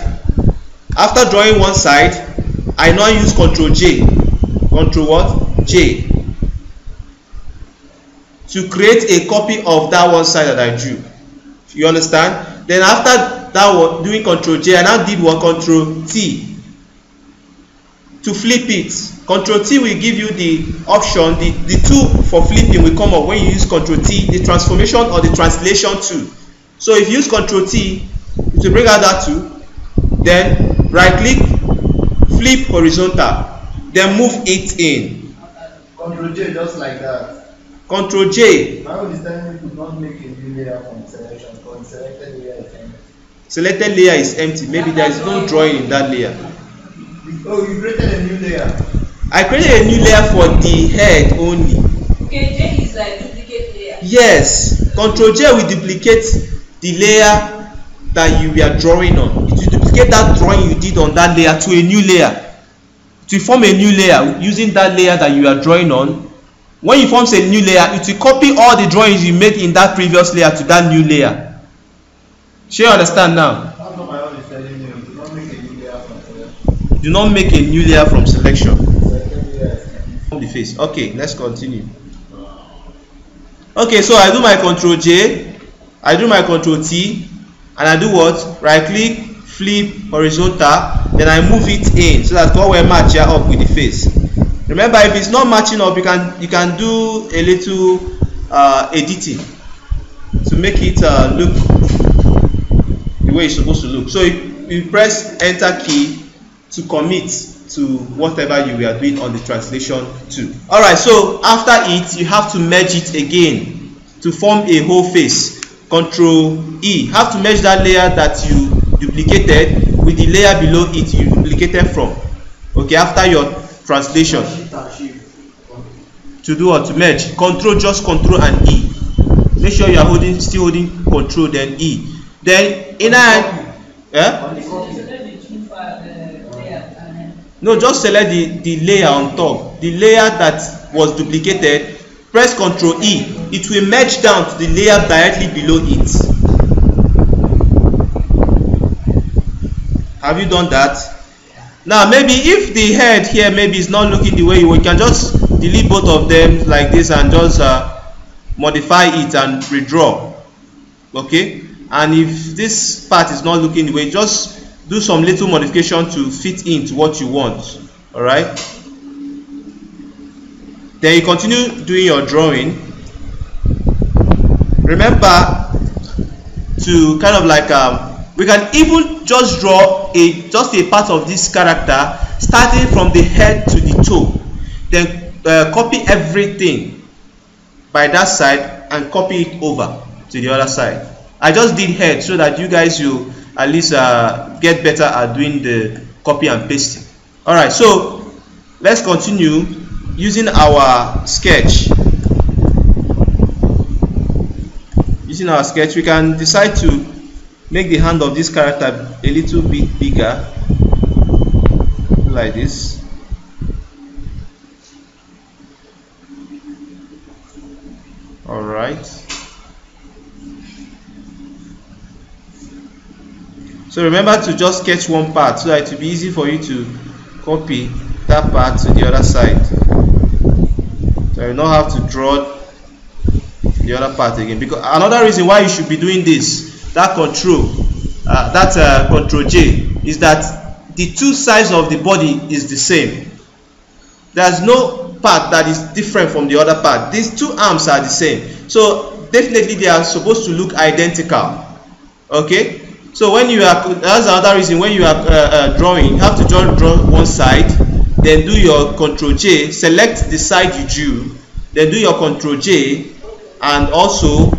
After drawing one side, I now use Control J. Control what? J. To create a copy of that one side that I drew. You understand? Then after that one, doing Control J, I now did what? Control T. To flip it. Control T will give you the option, the tool for flipping will come up when you use Control T, the transformation or the translation tool. So if you use Control T, it will bring out that tool. Then right click, flip horizontal, then move it in. Control J just like that. Control J. Now this time you could not make a new layer from selection, because selected layer is empty. Selected layer is empty. Maybe there is no drawing in that layer. Oh, you created a new layer. I created a new layer for the head only. Okay, J is like duplicate layer. Yes, Control J will duplicate the layer that you were drawing on. It will duplicate that drawing you did on that layer to a new layer. To form a new layer using that layer that you are drawing on. When you form a new layer, it will copy all the drawings you made in that previous layer to that new layer. Do you understand now? That's what my own is telling you. Do not make a new layer from selection. Do not make a new layer from selection. The face. Okay, let's continue. Okay, so I do my Control J, I do my Control T, and I do what? Right click, flip horizontal, then I move it in so that God will match here up with the face. Remember, if it's not matching up, you can do a little editing to make it look the way it's supposed to look. So you press Enter key to commit to whatever you are doing on the translation tool. Alright, so after it, you have to merge it again to form a whole face. Control E. Have to merge that layer that you duplicated with the layer below it you duplicated from. Okay, after your translation. To do what? To merge. Just Control and E. Make sure you are still holding Control then E. Then inner. No, just select the layer on top. The layer that was duplicated, press Control E. It will merge down to the layer directly below it. Have you done that? Now, maybe if the head here maybe is not looking the way you want, you can just delete both of them like this and just modify it and redraw. Okay? And if this part is not looking the way, just do some little modification to fit into what you want. Alright, then you continue doing your drawing. Remember to kind of like we can even just draw just a part of this character starting from the head to the toe, then copy everything by that side and copy it over to the other side. I just did head so that you guys will at least get better at doing the copy and pasting. Alright, so let's continue using our sketch. Using our sketch, we can decide to make the hand of this character a little bit bigger, like this. Alright. So remember to just sketch one part so that it will be easy for you to copy that part to the other side. So you don't have to draw the other part again. Because another reason why you should be doing this, that Control J, is that the two sides of the body is the same. There's no part that is different from the other part. These two arms are the same. So definitely they are supposed to look identical. Okay? So when you are, that's another reason when you are drawing, you have to draw one side, then do your Control J, select the side you drew, then do your Control J, and also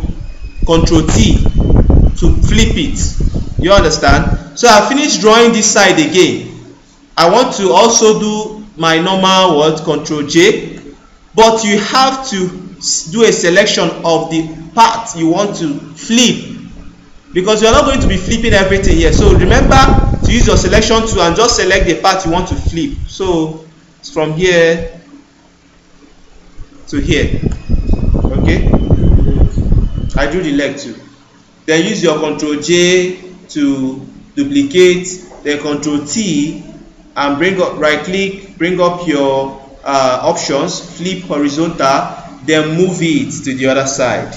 Control T to flip it. You understand? So I finished drawing this side again. I want to also do my normal word Control J, but you have to do a selection of the part you want to flip, because you are not going to be flipping everything here. So remember to use your selection tool and just select the part you want to flip. So it's from here to here. Okay, I drew the leg too. Then use your Control J to duplicate, then Control T and bring up, right click, bring up your options, flip horizontal, then move it to the other side.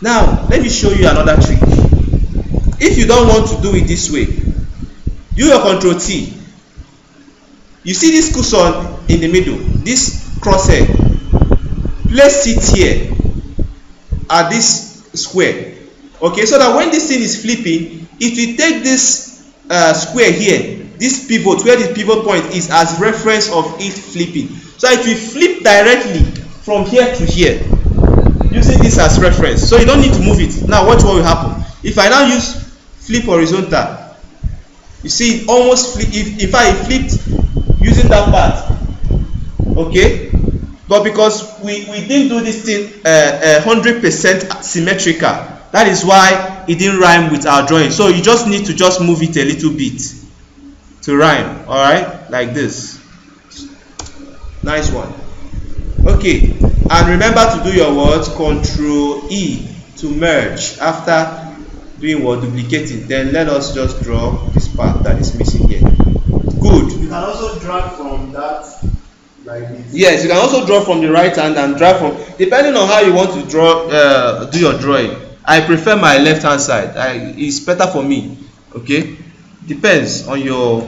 Now let me show you another trick. If you don't want to do it this way, do your Control T. You see this cushion in the middle, this crosshair, place it here at this square. Okay, so that when this thing is flipping, it will take this square here, this pivot where the pivot point is, as reference of it flipping. So it will flip directly from here to here using this as reference. So you don't need to move it. Now watch what will happen. If I now use flip horizontal, you see it almost flip. If I flipped using that part, okay, but because we didn't do this thing 100% symmetrical, that is why it didn't rhyme with our drawing. So you just need to just move it a little bit to rhyme. All right, like this. Nice one. Okay, and remember to do your words Control E to merge after doing what, duplicating. Then let us just draw this part that is missing here. Good. You can also drag from that like this. Yes, you can also draw from the right hand and drag from, depending on how you want to draw, do your drawing. I prefer my left hand side. It's better for me. Okay, depends on your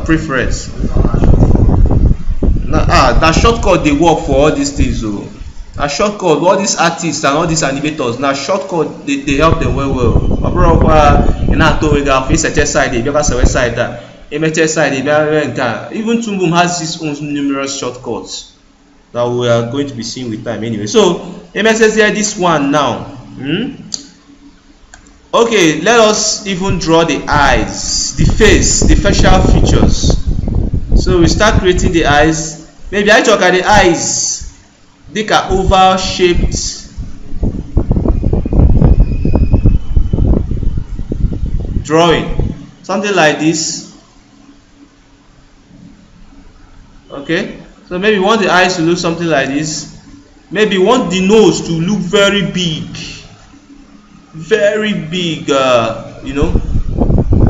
preference. That shortcut they work for all these things. So a shortcut, all these artists and all these animators, now shortcut they help them well. Even Toon has its own numerous shortcuts that we are going to be seeing with time anyway. So says here this one now. Okay, let us even draw the eyes, the face, the facial features. So we start creating the eyes. Maybe I talk at the eyes. They are oval shaped drawing, something like this. Okay, so maybe you want the eyes to look something like this. Maybe you want the nose to look very big, you know,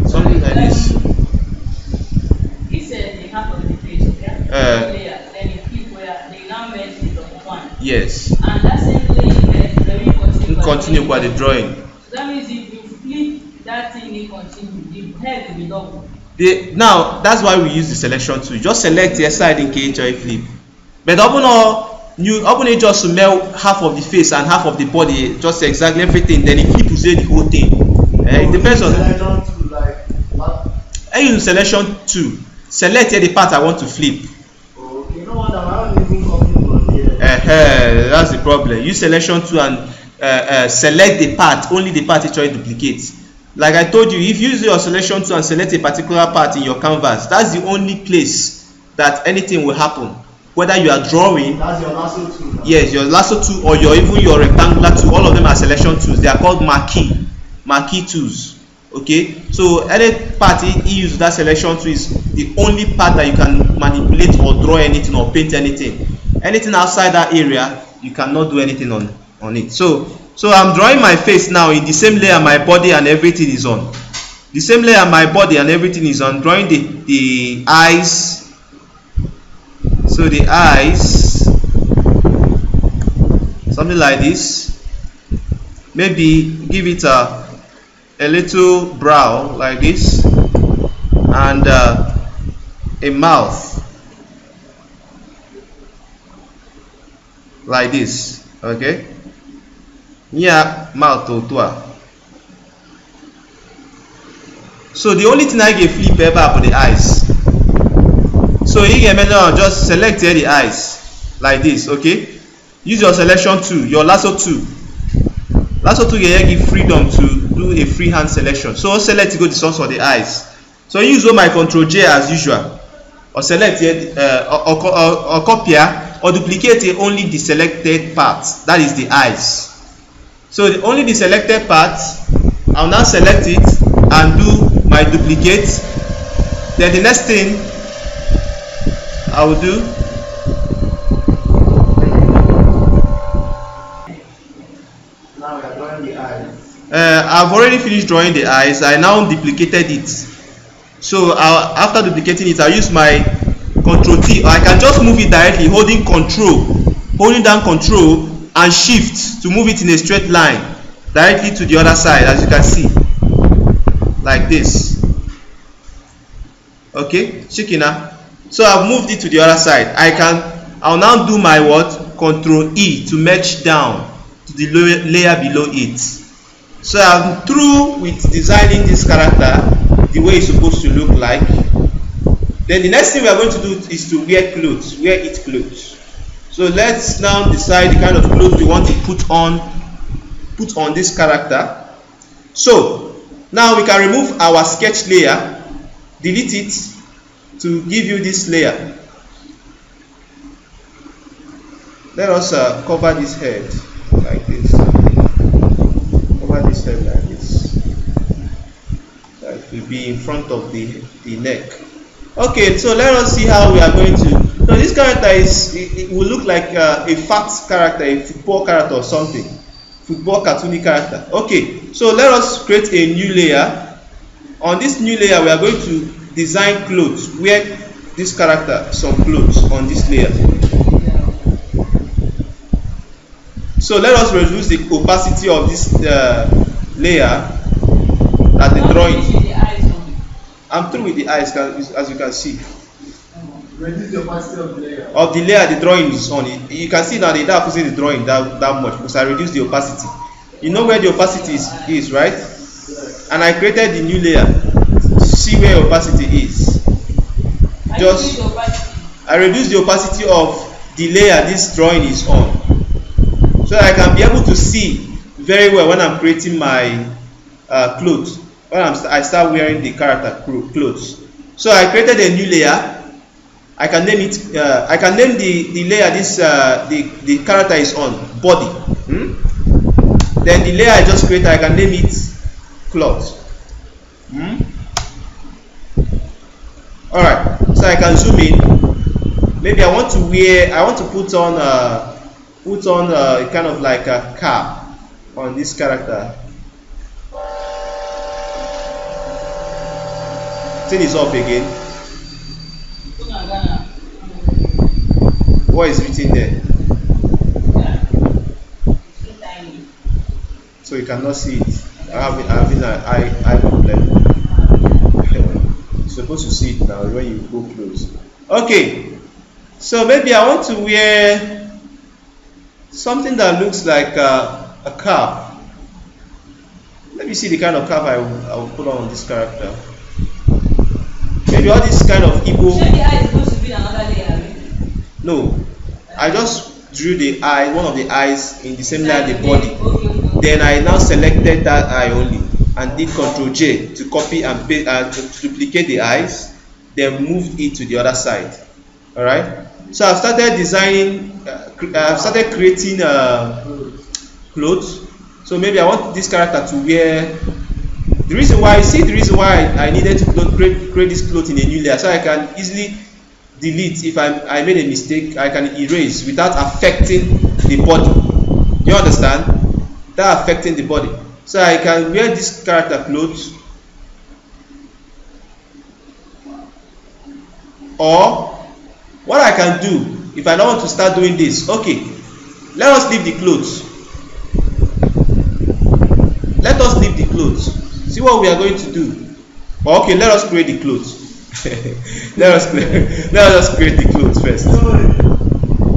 something like this. This is the half of the face, okay? Then you keep where they now merge it on one. Yes. And that same thing continue by the drawing. So that means if you flip that thing, it continue. The head will be double. Now that's why we use the selection tool. Just select the side in case you flip. But open it just to melt half of the face and half of the body, just exactly everything. Then it flip to say the whole thing. It depends on. I use selection tool. Select here the part I want to flip. You know what? I'm not even coming from here. That's the problem. Use selection tool and select the part, only the part you try to duplicate. Like I told you, if you use your selection tool and select a particular part in your canvas, that's the only place that anything will happen. Whether you are drawing, that's your lasso tool. Yes, your lasso tool or even your rectangular tool, all of them are selection tools. They are called marquee tools. Okay, so any part you use that selection tool is the only part that you can manipulate or draw anything or paint anything. Anything outside that area, you cannot do anything on it. So I'm drawing my face now in the same layer my body and everything is on. The same layer my body and everything is on. Drawing the eyes. So the eyes, something like this. Maybe give it a little brow like this, and a mouth like this. Okay, yeah, mouth to. So the only thing I can flip ever for the eyes. So you can just select here the eyes like this. Okay, use your selection tool, your lasso tool. Lasso tool give freedom to do a freehand selection. So select go the source of the eyes. So use my Ctrl J as usual, or select here or copy or duplicate only the selected part, that is the eyes. So only the selected part, I'll now select it and do my duplicate. Then the next thing I will do, now we are drawing the eyes. I've already finished drawing the eyes. I now duplicated it. So after duplicating it, I'll use my Ctrl T, or I can just move it directly holding down Control and Shift to move it in a straight line directly to the other side, as you can see, like this. Okay, Shikina. So I've moved it to the other side. I'll now do my what? Ctrl E to match down to the layer below it. So I'm through with designing this character the way it's supposed to look like. Then the next thing we are going to do is to wear it clothes. So let's now decide the kind of clothes we want to put on this character. So now we can remove our sketch layer, delete it to give you this layer. Let us cover this head like this. Cover this head like this. So it will be in front of the neck. Okay, so let us see how we are going to. So this character it will look like a fat character, a football character or something, football cartoony character. Okay, so let us create a new layer. On this new layer, we are going to design clothes. Wear this character some clothes on this layer. So let us reduce the opacity of this layer at the drawing. I'm through with the eyes, as you can see. Reduce the opacity of the layer. Of the layer the drawing is on. You can see now they don't have to see the drawing that much because I reduced the opacity. You know where the opacity is, right? And I created the new layer. See where opacity is. I reduced the opacity of the layer this drawing is on, so I can be able to see very well when I'm creating my clothes. When I start wearing the character clothes. So I created a new layer. I can name it. I can name the layer this the character is on, body. Then the layer I just created, I can name it cloth. All right. So I can zoom in. Maybe I want to put on a kind of like a cap on this character. Thing is up again. What is written there? So you cannot see it. I have an eye problem. You're supposed to see it now when you go close. Okay. So maybe I want to wear something that looks like a cap. Let me see the kind of cap I will put on this character. Maybe all this kind of Igbo. So the eye is supposed to be another layer. No, I just drew the eye, one of the eyes in the same layer as the body. Okay. Then I now selected that eye only and did Ctrl J to copy and paste and to duplicate the eyes. Then moved it to the other side. All right. So I've started designing. I've started creating clothes. So maybe I want this character to wear. The reason why I needed to create this cloth in a new layer, so I can easily delete. If I made a mistake, I can erase without affecting the body. You understand? Without affecting the body. So I can wear this character clothes, or what I can do if I don't want to start doing this. Okay, let us leave the clothes. Let us leave the clothes. See what we are going to do. Okay, let us create the clothes. let us create the clothes first.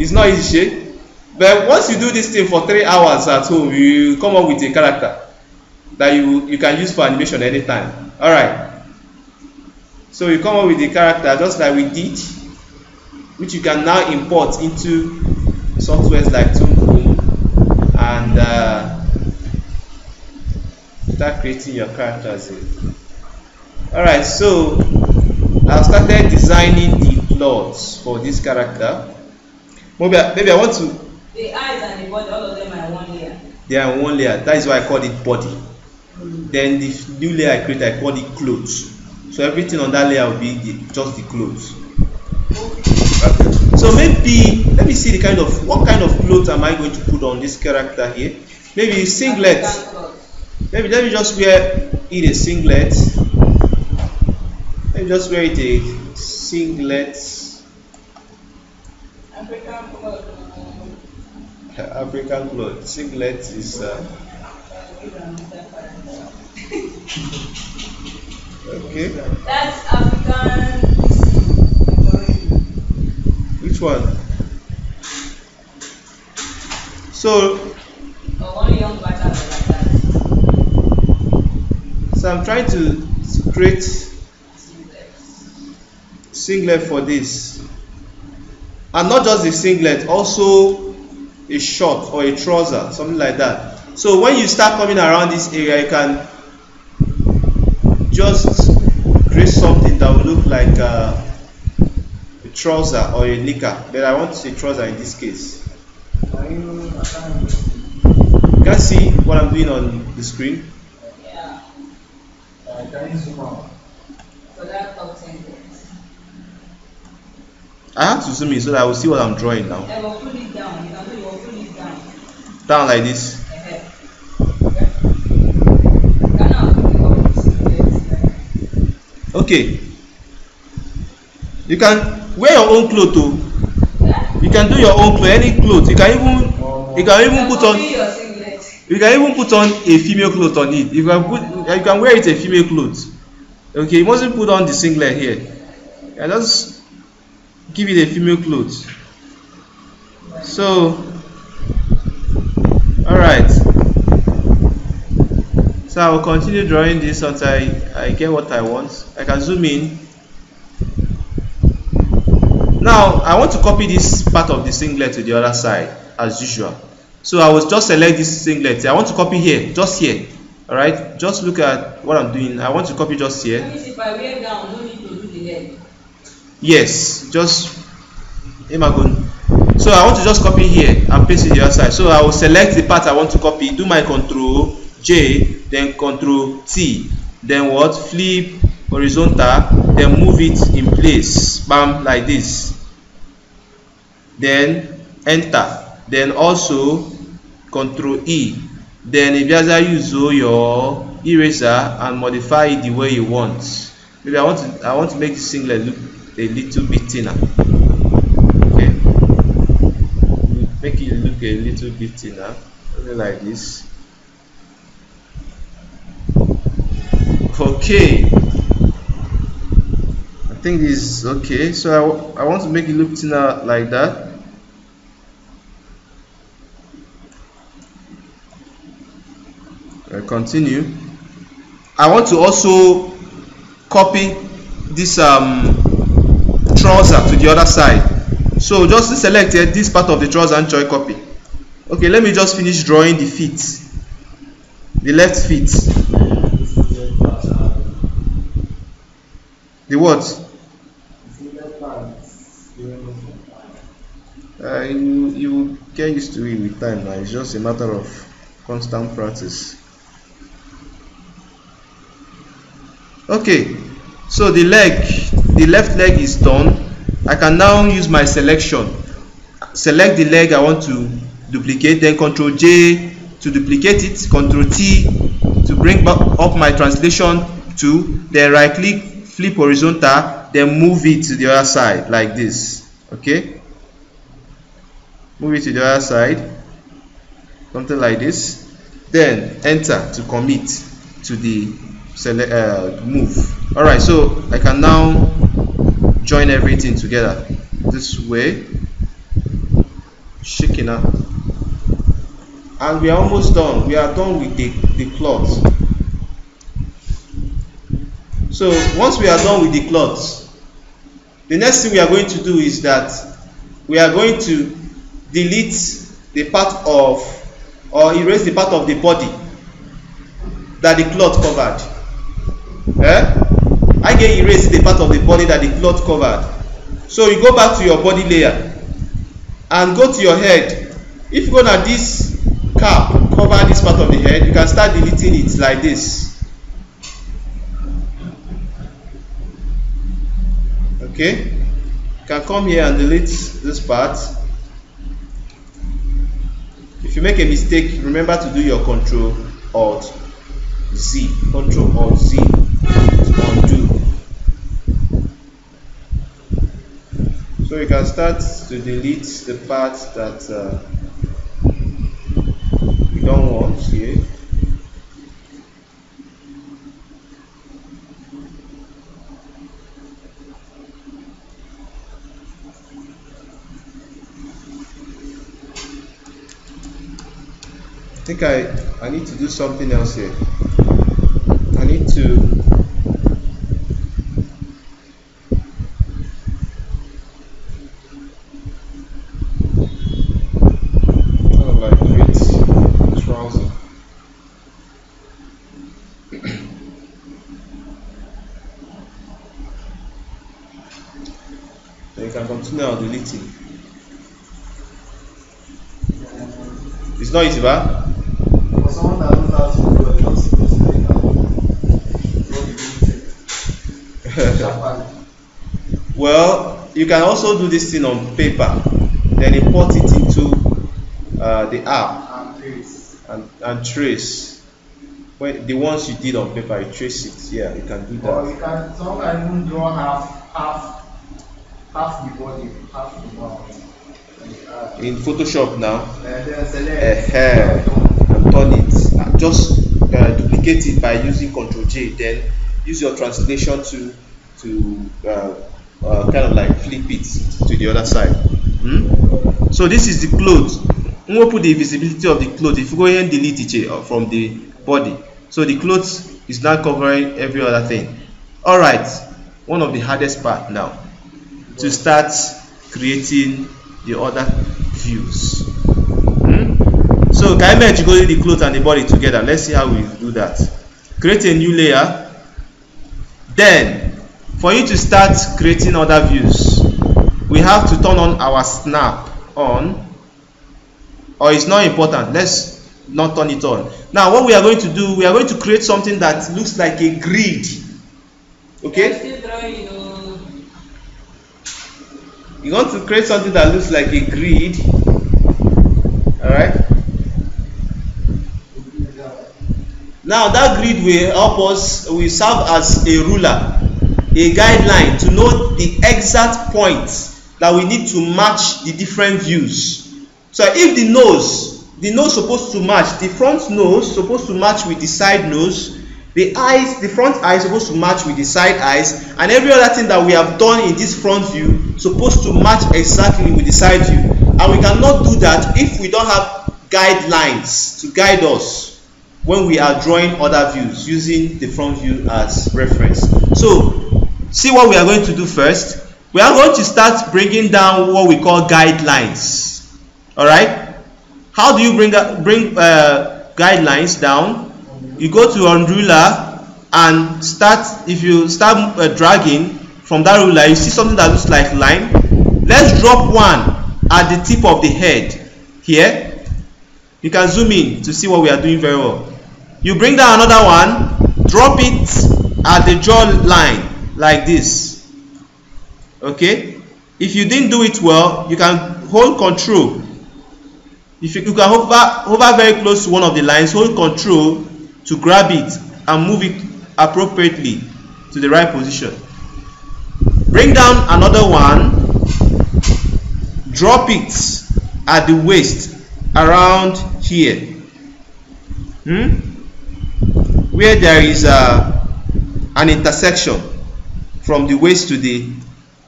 It's not easy, but once you do this thing for 3 hours at home, you come up with a character that you can use for animation anytime. All right. So you come up with the character just like we did, which you can now import into softwares like and start creating your characters. Alright, so I've started designing the clothes for this character. Maybe I want to. The eyes and the body, all of them are in one layer. They are in one layer. That is why I call it body. Then the new layer I create, I call it clothes. So everything on that layer will be just the clothes. Okay. So maybe let me see what kind of clothes am I going to put on this character here. Maybe singlet. Maybe let me just wear it a singlet. Let me just wear it a singlet. African clothes. Singlet is okay. That's African. Which one? So One young bata like that. So I'm trying to create singlet for this, and not just the singlet, also a short or a trouser, something like that. So when you start coming around this area, you can just create something that will look like a trouser or a knicker, but I want to say trouser in this case. You can see what I'm doing on the screen. Yeah. Can you zoom out? For that top sentence. I have to zoom in so that I will see what I'm drawing now. Yeah, but pull it down. You can do it, pull it down. Down like this. Okay. You can wear your own clothes too. You can do your own clothes, any clothes. You can even put on. You can even put on a female cloth on it. You can wear it a female clothes. Okay, you mustn't put on the singlet here. And just give it a female clothes. So, all right. So I will continue drawing this until I get what I want. I can zoom in. Now I want to copy this part of the singlet to the other side as usual. So I will just select this singlet. I want to copy here, just here. All right. Just look at what I'm doing. I want to copy just here. Let me see if I wear down. No need to do the leg. Yes, just Imagun. So I want to just copy here and paste it the other side. So I will select the part I want to copy. Do my Control J, then Control T, then what? Flip horizontal, then move it in place. Bam, like this. Then enter. Then also Control E. Then if you use your eraser and modify it the way you want. Maybe I want to make the singlet look a little bit thinner. Okay. Make it look a little bit thinner. Something like this. Okay. I think this is okay. So I want to make it look thinner like that. Continue. I want to also copy this trouser to the other side. So just select this part of the trouser and try copy. Okay, let me just finish drawing the feet, the left feet. The what? You will get used to it with time now. It's just a matter of constant practice. Okay, so the left leg is done. I can now use my selection. Select the leg I want to duplicate, then Control J to duplicate it, Control T to bring back up my translation to, then right click, flip horizontal, then move it to the other side like this. Okay, move it to the other side, something like this. Then enter to commit to the move. All right, so I can now join everything together this way, shaking up, and we are almost done. We are done with the cloth. So once we are done with the cloth, the next thing we are going to do is that we are going to delete the part of or erase the part of the body that the cloth covered. I can erase the part of the body that the cloth covered. So you go back to your body layer and go to your head. If you go to this cap, cover this part of the head, you can start deleting it like this. Okay, you can come here and delete this part. If you make a mistake, remember to do your Control Alt Z. Control Alt Z to undo. So you can start to delete the part that you don't want here. I think I need to do something else here. I need to kind of like create trouser. Then you can continue on deleting. It's not easy, but for someone that knows how to do it, not supposed to take out. Well, you can also do this thing on paper, then import it into the app and trace. When the ones you did on paper, you trace it. Yeah, you can do that. Or you can, someone can even draw half the body, half the body. In Photoshop now, And then select and turn it. Just duplicate it by using Ctrl J. Then use your translation to kind of like flip it to the other side. So this is the clothes. We will put the visibility of the clothes. If you go ahead and delete it from the body, so the clothes is now covering every other thing. All right, one of the hardest part now to start creating the other views. So can I merge the clothes and the body together? Let's see how we do that. Create a new layer. Then for you to start creating other views, we have to turn on our snap on, or it's not important. Let's not turn it on. Now what we are going to do, we are going to create something that looks like a grid. Okay, you want to create something that looks like a grid. All right, now that grid will help us, will serve as a ruler, a guideline to know the exact points that we need to match the different views. So if the nose supposed to match, the front nose supposed to match with the side nose, the eyes, the front eye supposed to match with the side eyes, and every other thing that we have done in this front view supposed to match exactly with the side view. And we cannot do that if we don't have guidelines to guide us when we are drawing other views using the front view as reference. So see what we are going to do first. We are going to start bringing down what we call guidelines. All right, how do you bring guidelines down? You go to on ruler and start. If you start dragging from that ruler, you see something that looks like line. Let's drop one at the tip of the head here. You can zoom in to see what we are doing very well. You bring down another one, drop it at the jaw line like this. Okay, if you didn't do it well, you can hold Control. If you can hover very close to one of the lines, hold Control to grab it and move it appropriately to the right position. Bring down another one, drop it at the waist around here, where there is an intersection from the waist to the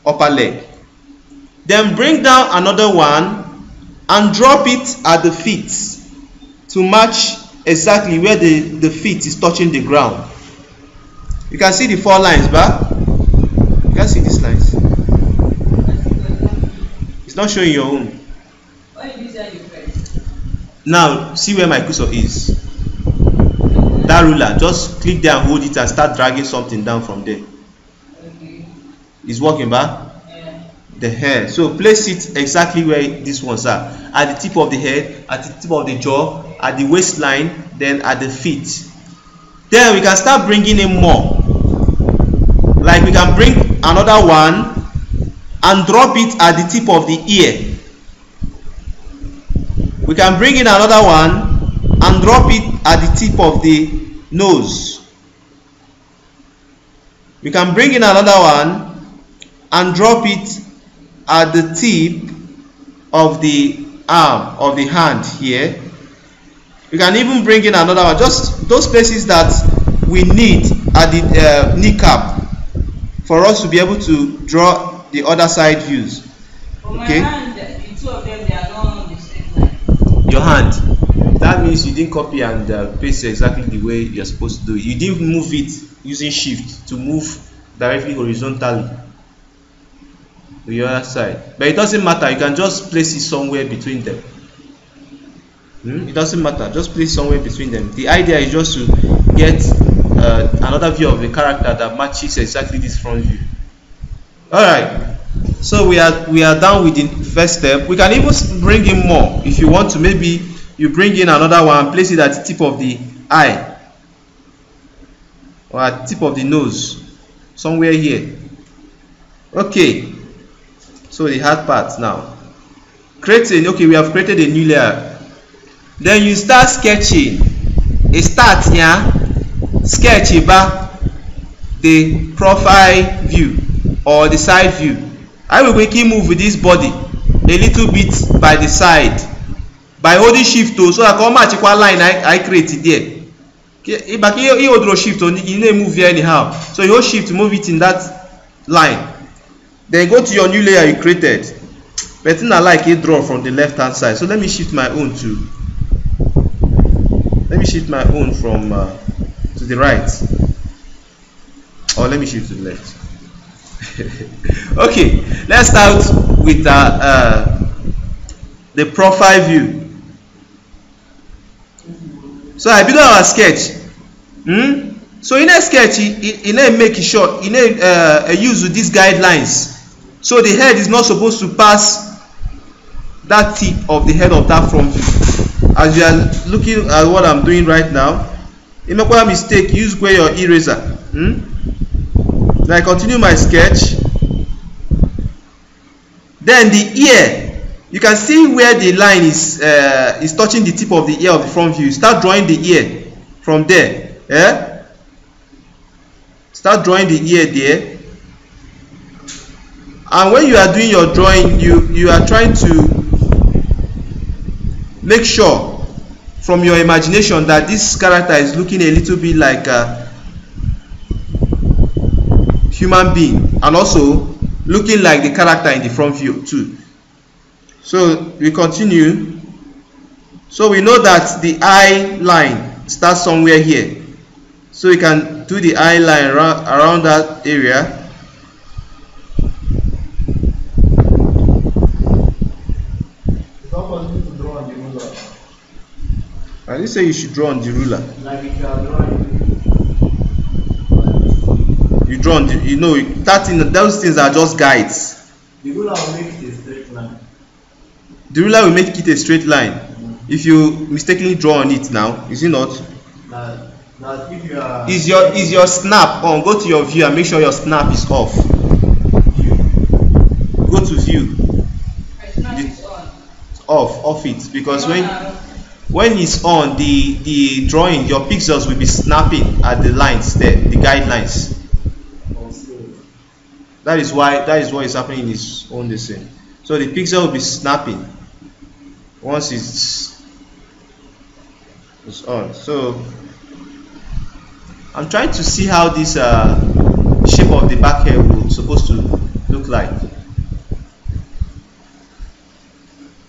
upper leg. Then bring down another one and drop it at the feet to match exactly where the feet is touching the ground. You can see the 4 lines, but you can see these lines. It's not showing your own. Now see where my cursor is. That ruler, just click there and hold it and start dragging something down from there. Okay. It's working back. Yeah. The hair. So place it exactly where these ones are. At the tip of the head, at the tip of the jaw, at the waistline, then at the feet. Then we can start bringing in more. Like we can bring another one and drop it at the tip of the ear. We can bring in another one and drop it at the tip of the nose. We can bring in another one and drop it at the tip of the arm, of the hand here. We can even bring in another one, just those places that we need at the kneecap for us to be able to draw the other side views. For my Okay. hand, the two of them, they are not on the same line. Your hand. That means you didn't copy and paste exactly the way you're supposed to do it. You didn't move it using shift to move directly horizontally to the other side. But it doesn't matter. You can just place it somewhere between them. It doesn't matter. Just place somewhere between them. The idea is just to get another view of the character that matches exactly this front view. All right. So we are done with the first step. We can even bring in more if you want to. Maybe you bring in another one, place it at the tip of the eye or at the tip of the nose, somewhere here. Okay. So the hard part now. Creating. Okay, we have created a new layer. Then you start sketching. A start here. Sketch back the profile view or the side view. I will quickly move with this body a little bit by the side by holding shift so that come match equal line I created there. Okay, but you hold shift on you need move here anyhow. So you hold shift to move it in that line. Then go to your new layer you created. But I like it draw from the left hand side. So let me shift my own to. Let me shift my own from to the right. Or let me shift to the left. Okay, let's start with the profile view. So I build our sketch. So in a sketch, in a make it short, in a use these guidelines. So the head is not supposed to pass that tip of the head of that front view. As you are looking at what I'm doing right now, if you make a mistake, use your eraser. Then I continue my sketch. Then the ear, you can see where the line is touching the tip of the ear of the front view. Start drawing the ear from there. Yeah? Start drawing the ear there. And when you are doing your drawing, you are trying to make sure from your imagination that this character is looking a little bit like a human being and also looking like the character in the front view too. So we continue. So we know that the eye line starts somewhere here. So we can do the eye line around that area. I didn't say you should draw on the ruler. Like if you are drawing. You draw on the, you know, those things are just guides. The ruler will make it a straight line. The ruler will make it a straight line. If you mistakenly draw on it now, is it not? That if you are. Is your snap on? Go to your view and make sure your snap is off. Go to view. My snap is on. Off it, because when it's on, the drawing, your pixels will be snapping at the lines there, the guidelines. That is what is happening in its own design. So the pixel will be snapping once it's on. So I'm trying to see how this shape of the back hair will supposed to look like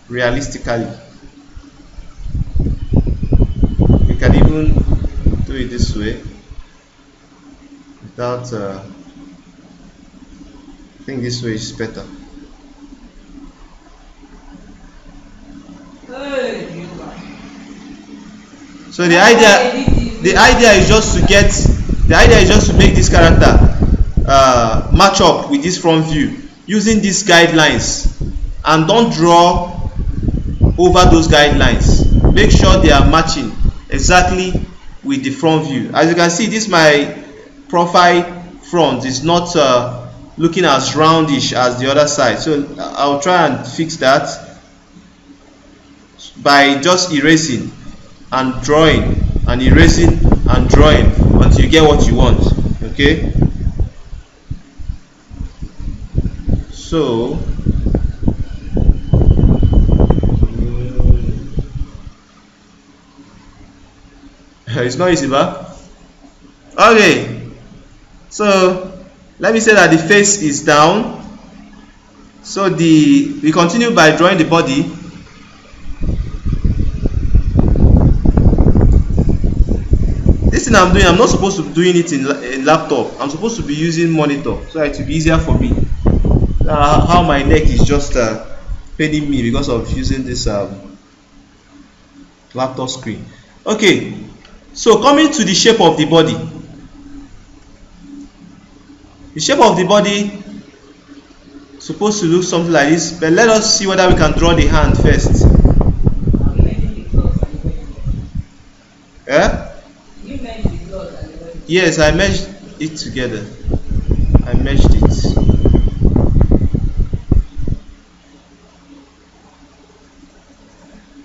realistically. We can even do it this way without I think this way is better. So the idea is just to make this character match up with this front view using these guidelines, and don't draw over those guidelines. Make sure they are matching exactly with the front view. As you can see, this my profile front is not looking as roundish as the other side, so I'll try and fix that by just erasing and drawing and erasing and drawing until you get what you want. Okay, so it's not easy, but okay, so let me say that the face is down. So we continue by drawing the body. This thing I'm doing, I'm not supposed to be doing it in laptop. I'm supposed to be using monitor, so it will be easier for me. How my neck is just paining me because of using this laptop screen. Okay, so coming to the shape of the body. The shape of the body is supposed to look something like this, but let us see whether we can draw the hand first. Yes, I merged it together. I merged it.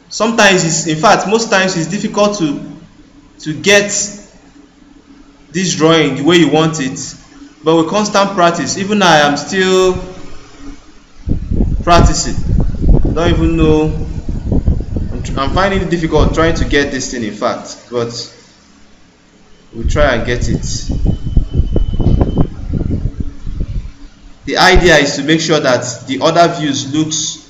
Sometimes in fact, most times it's difficult to get this drawing the way you want it, but with constant practice, even I am still practicing. Don't even know. I'm finding it difficult trying to get this thing, in fact, but we'll try and get it. The idea is to make sure that the other views looks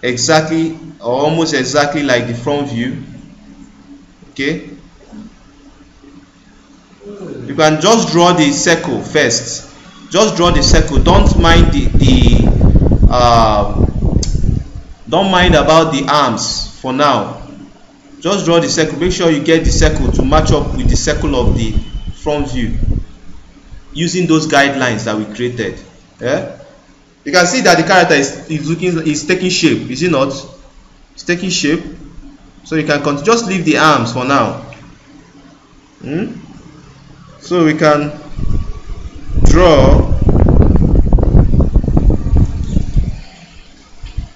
exactly or almost exactly like the front view. Okay, you can just draw the circle first. Just draw the circle. Don't mind don't mind about the arms for now. Just draw the circle. Make sure you get the circle to match up with the circle of the front view using those guidelines that we created. Yeah, you can see that the character is taking shape. Is it not? It's taking shape. So you can just leave the arms for now. So we can draw.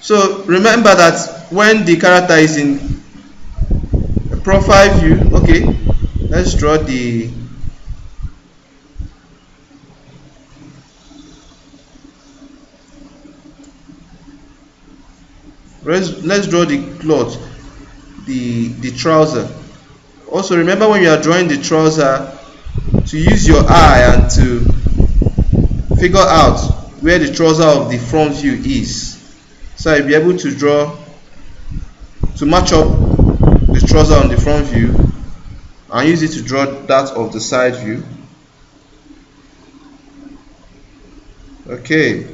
So remember that when the character is in a profile view, okay, let's draw the let's draw the cloth, the trouser. Also remember, when you are drawing the trouser, to use your eye and to figure out where the trouser of the front view is, so you'll be able to draw to match up the trouser on the front view and use it to draw that of the side view. Okay,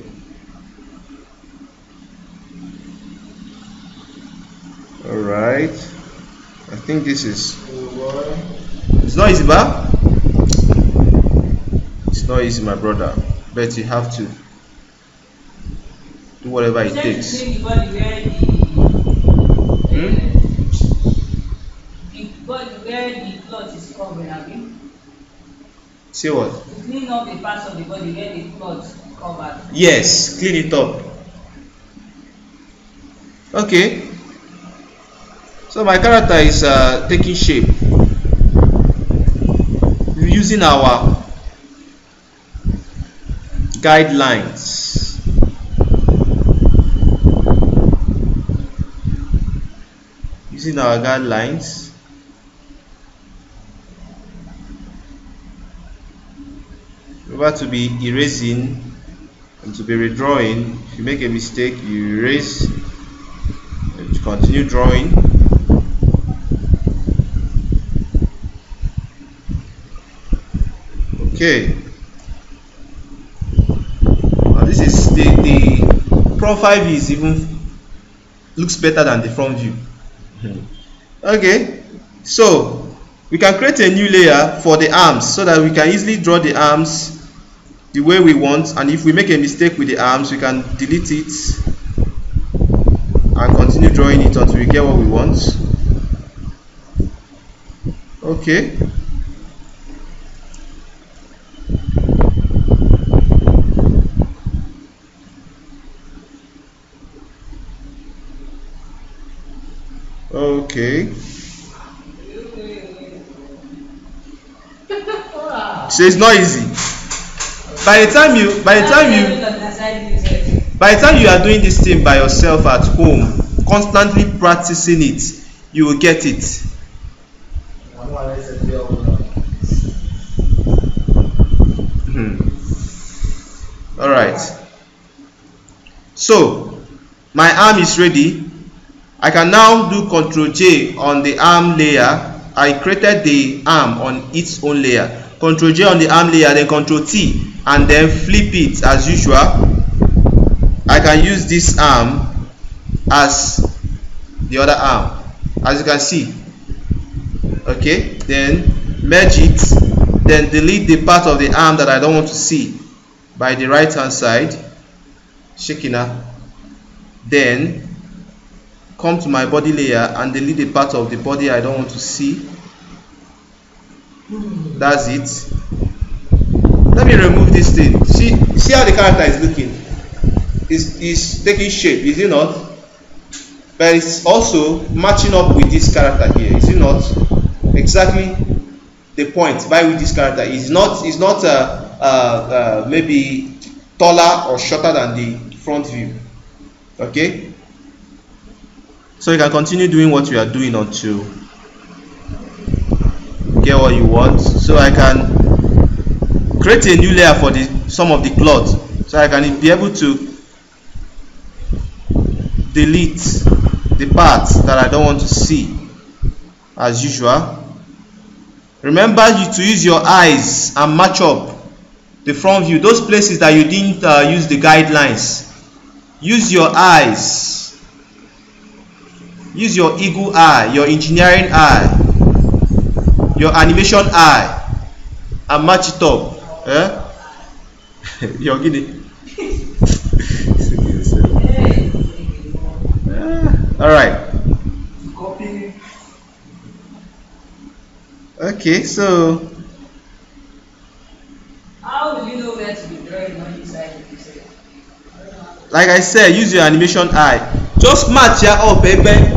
all right, I think this is, it's not easy, but it's not easy, my brother, but you have to do whatever it takes. The body where the cloth is covered, have you? Say what? To clean up the parts of the body where the cloth is covered. Yes, clean it up. Okay, so my character is taking shape. We're using our guidelines. Using our guidelines, remember to be erasing and to be redrawing. If you make a mistake, you erase and continue drawing. Okay, now this is the profile view is even looks better than the front view. Okay, so we can create a new layer for the arms so that we can easily draw the arms the way we want, and if we make a mistake with the arms, we can delete it and continue drawing it until we get what we want. Okay. Okay. So it's not easy. By the time you are doing this thing by yourself at home, constantly practicing it, you will get it. All right. So my arm is ready. I can now do Ctrl J on the arm layer. I created the arm on its own layer. Ctrl J on the arm layer, then Ctrl T, and then flip it as usual. I can use this arm as the other arm, as you can see. Okay, then merge it, then delete the part of the arm that I don't want to see by the right hand side, Shekina. Then come to my body layer and delete the part of the body I don't want to see. That's it. Let me remove this thing. See how the character is looking. It's taking shape, is it not? But it's also matching up with this character here, is it not? Exactly the point by which this character is not maybe taller or shorter than the front view. Okay, so you can continue doing what you are doing until you get what you want. So I can create a new layer for some of the cloth, so I can be able to delete the parts that I don't want to see as usual. Remember to use your eyes and match up the front view. Those places that you didn't use the guidelines, use your eyes, use your eagle eye, your engineering eye, your animation eye, and match it up. You're getting all right. Okay, so how will you know where to be drawing on this side of the cell? Like I said, use your animation eye. Just match here up, baby.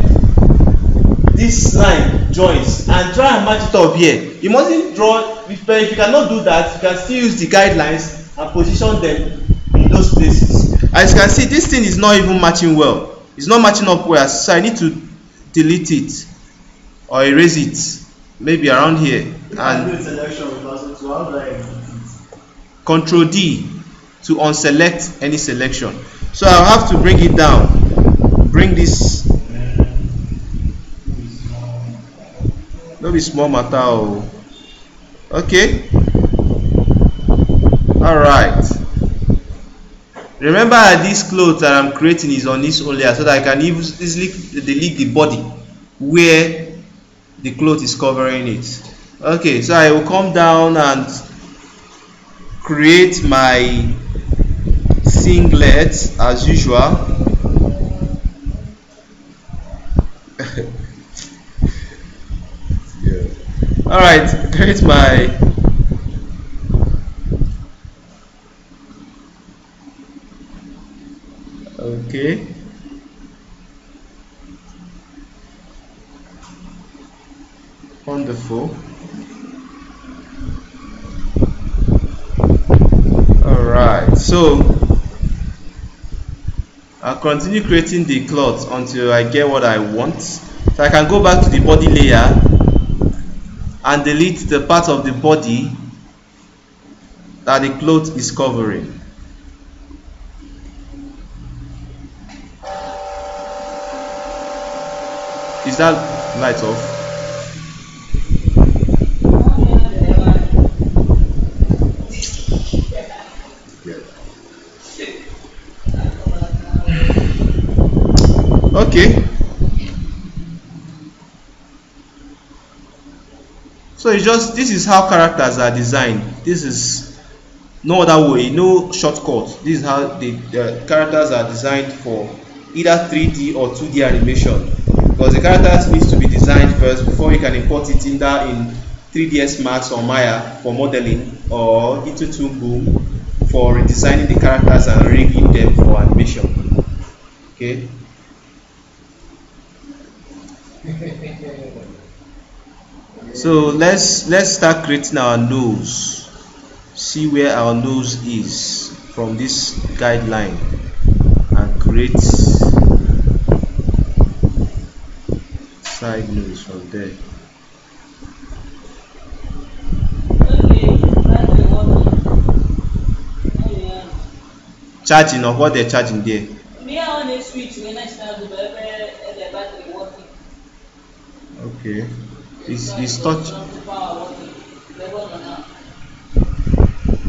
This line joins and try and match it up here. You mustn't draw, if you cannot do that, you can still use the guidelines and position them in those places. As you can see, this thing is not even matching well. It's not matching up well, so I need to delete it or erase it, maybe around here. And Ctrl D to unselect any selection. So I'll have to bring it down. Bring this. No be small matter. Oh. Okay. All right. Remember that this cloth that I'm creating is on this only, so that I can easily delete the body where the cloth is covering it. Okay, so I will come down and create my singlet as usual. All right, create my okay. Wonderful. All right, so I'll continue creating the cloth until I get what I want. So I can go back to the body layer and delete the part of the body that the cloth is covering. Is that light off? Okay. So it's just, this is how characters are designed. This is no other way, no shortcut. This is how the characters are designed for either 3D or 2D animation, because the characters needs to be designed first before you can import it either in 3ds Max or Maya for modeling, or into Toon Boom for redesigning the characters and rigging them for animation. Okay. So let's start creating our nose. See where our nose is from this guideline and create side nose from there. Charging, or what they're charging there? Me, I want to switch when I start the battery working. Okay. It's touch.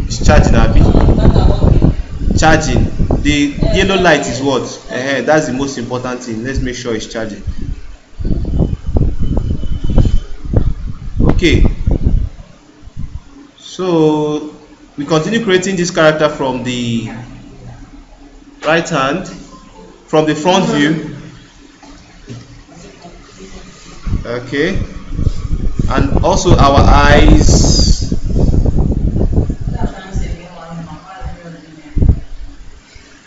It's charging, Abby. Charging. The yellow light is what? That's the most important thing. Let's make sure it's charging. Okay. So we continue creating this character from the right hand, from the front view. Okay. And also our eyes.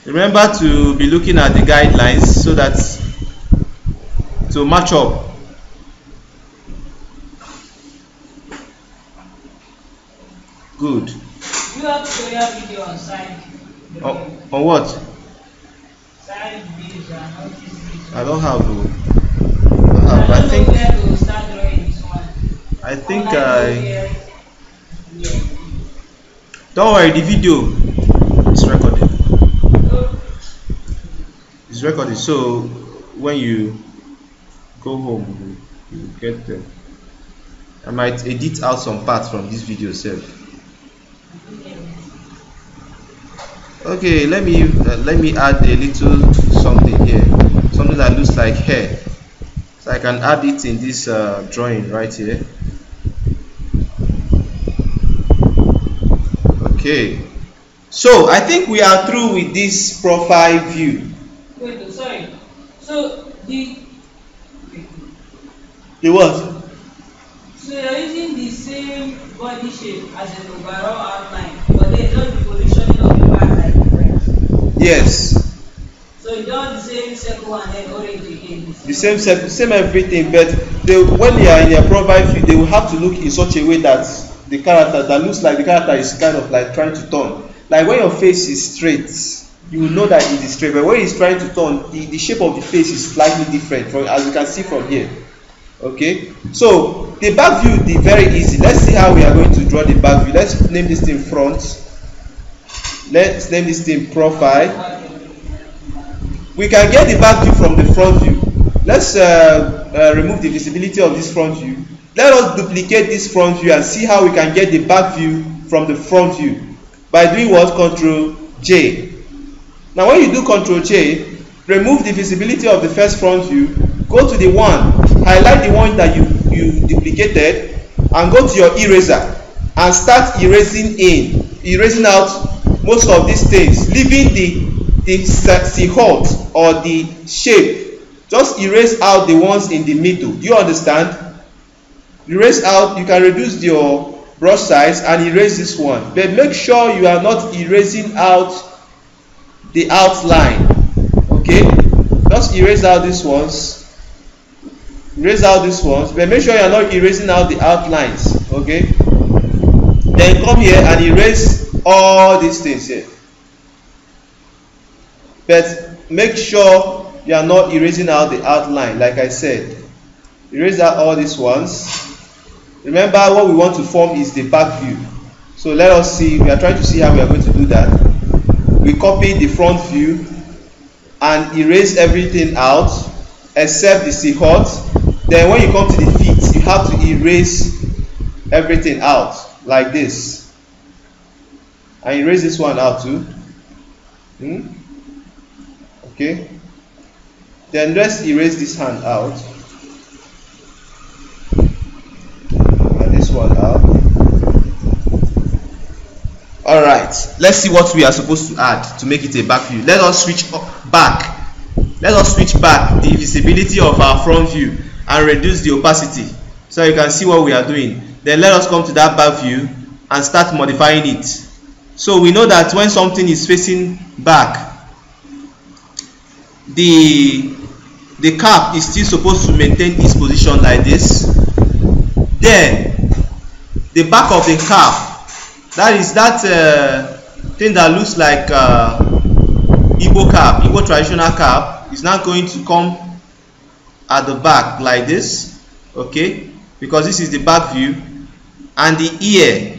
Remember to be looking at the guidelines so that to match up. Good. You have tutorial video on side. On what? Side views and all these videos. I don't have though. I think where to start drawing this one. I think don't worry, the video is recorded. It's recorded, so when you go home you get them. I might edit out some parts from this video itself. Okay, let me add a little something here, something that looks like hair, so I can add it in this drawing right here. Okay, so I think we are through with this profile view. Wait, sorry. So the what? So you're using the same body shape as an overall outline, but then just the positioning of the back like different. Yes. So you don't the same circle and then orange again. The same circle, same everything, but when they are in their profile view, they will have to look in such a way that the character that looks like the character is kind of like trying to turn. Like when your face is straight, you will know that it is straight, but when it's trying to turn, the shape of the face is slightly different from, as you can see from here. Okay, so the back view is very easy. Let's see how we are going to draw the back view. Let's name this thing front. Let's name this thing profile. We can get the back view from the front view. Let's remove the visibility of this front view. Let us duplicate this front view and see how we can get the back view from the front view by doing what? Ctrl J. Now when you do Ctrl J, remove the visibility of the first front view, go to the one, highlight the one that you duplicated, and go to your eraser and start erasing out most of these things, leaving the silhouette or the shape. Just erase out the ones in the middle. Do you understand? Erase out. You can reduce your brush size and erase this one, but make sure you are not erasing out the outline. Okay, just erase out these ones. Erase out these ones, but make sure you are not erasing out the outlines. Okay, then come here and erase all these things here, but make sure you are not erasing out the outline. Like I said, erase out all these ones. Remember, what we want to form is the back view. So let us see, we are trying to see how we are going to do that. We copy the front view and erase everything out except the silhouette. Then when you come to the feet, you have to erase everything out like this, and erase this one out too. Okay, then let's erase this hand out and this one All right, let's see what we are supposed to add to make it a back view. Let us switch back. Let us switch back the visibility of our front view and reduce the opacity so you can see what we are doing. Then let us come to that back view and start modifying it. So we know that when something is facing back, the cap is still supposed to maintain its position like this. Then the back of the cap, that is that thing that looks like Igbo cap, Igbo traditional cap, is now going to come at the back like this, okay, because this is the back view. And the ear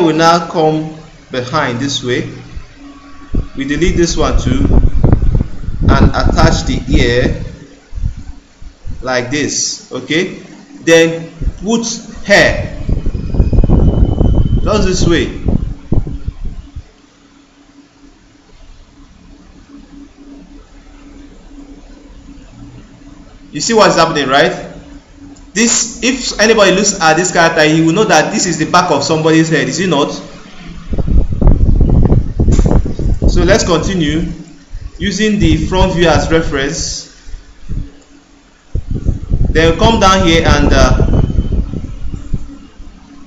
will now come behind this way. We delete this one too and attach the ear like this, okay. Then put hair just this way. You see what's happening, right? This, if anybody looks at this character, he will know that this is the back of somebody's head, is it not? So let's continue using the front view as reference. Then come down here and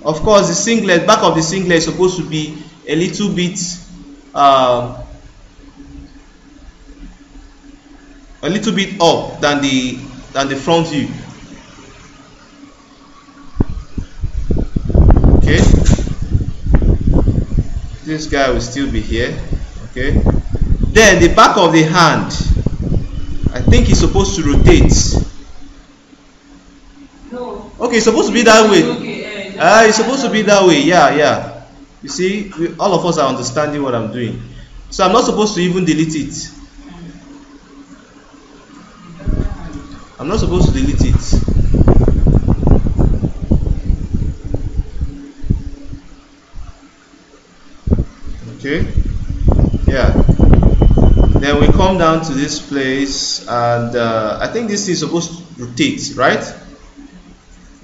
of course the singlet, back of the singlet is supposed to be a little bit up than the front view. Okay, this guy will still be here. Okay, then the back of the hand, I think it's supposed to rotate. No. Okay, it's supposed to be that way. Okay, It's supposed to be that way. Yeah. You see, all of us are understanding what I'm doing. So I'm not supposed to even delete it. I'm not supposed to delete it. Okay, yeah. Then we come down to this place, and I think this is supposed to rotate, right?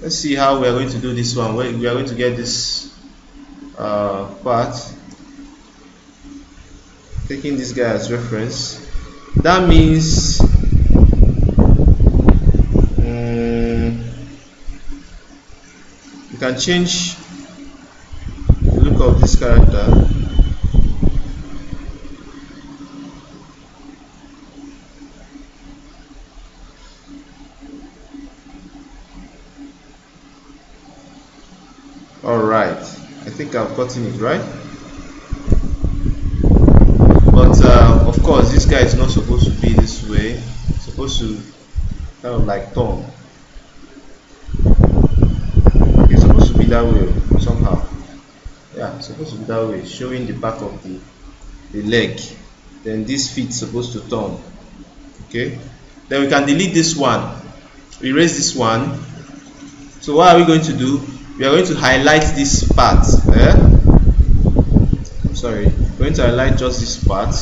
Let's see how we are going to do this one. We are going to get this part, taking this guy as reference. That means you can change the look of this character. Alright, I think I've gotten it right. But of course this guy is not supposed to be this way. It's supposed to kind of like turn. It's supposed to be that way somehow. Yeah, it's supposed to be that way, showing the back of the leg. Then this feet is supposed to turn. Okay, then we can delete this one, erase this one. So what are we going to do? We are going to highlight this part. Sorry, we're going to highlight just this part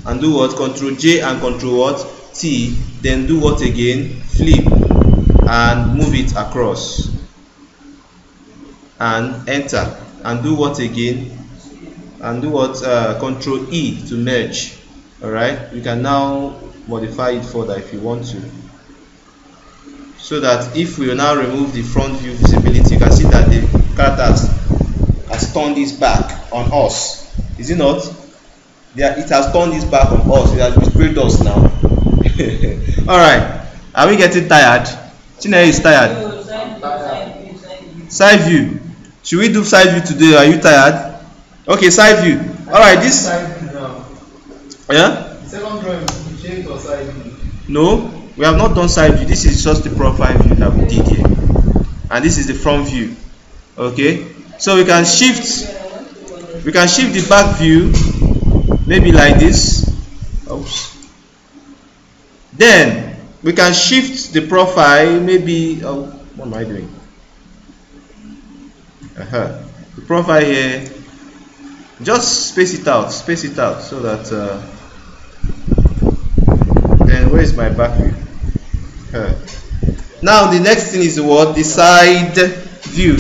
and do what? Ctrl J and Ctrl what? T. Then do what again? Flip and move it across and enter and do what again? And do what? Ctrl E to merge. Alright, you can now modify it further if you want to, so that if we now remove the front view visibility, you can see that the character has turned its back on us. Is it not? Yeah, it has turned its back on us. It has betrayed us now. Alright, are we getting tired? Chineye is tired. Side view. Should we do side view today? Are you tired? Okay, side view. Alright, this. Yeah? The second drawing is changed or side view? No, we have not done side view. This is just the profile view that we did here. And this is the front view. Okay? So we can shift the back view maybe like this. Oops. Then we can shift the profile maybe what am I doing? The profile here, just space it out so that then where is my back view? Now the next thing is what? The side view.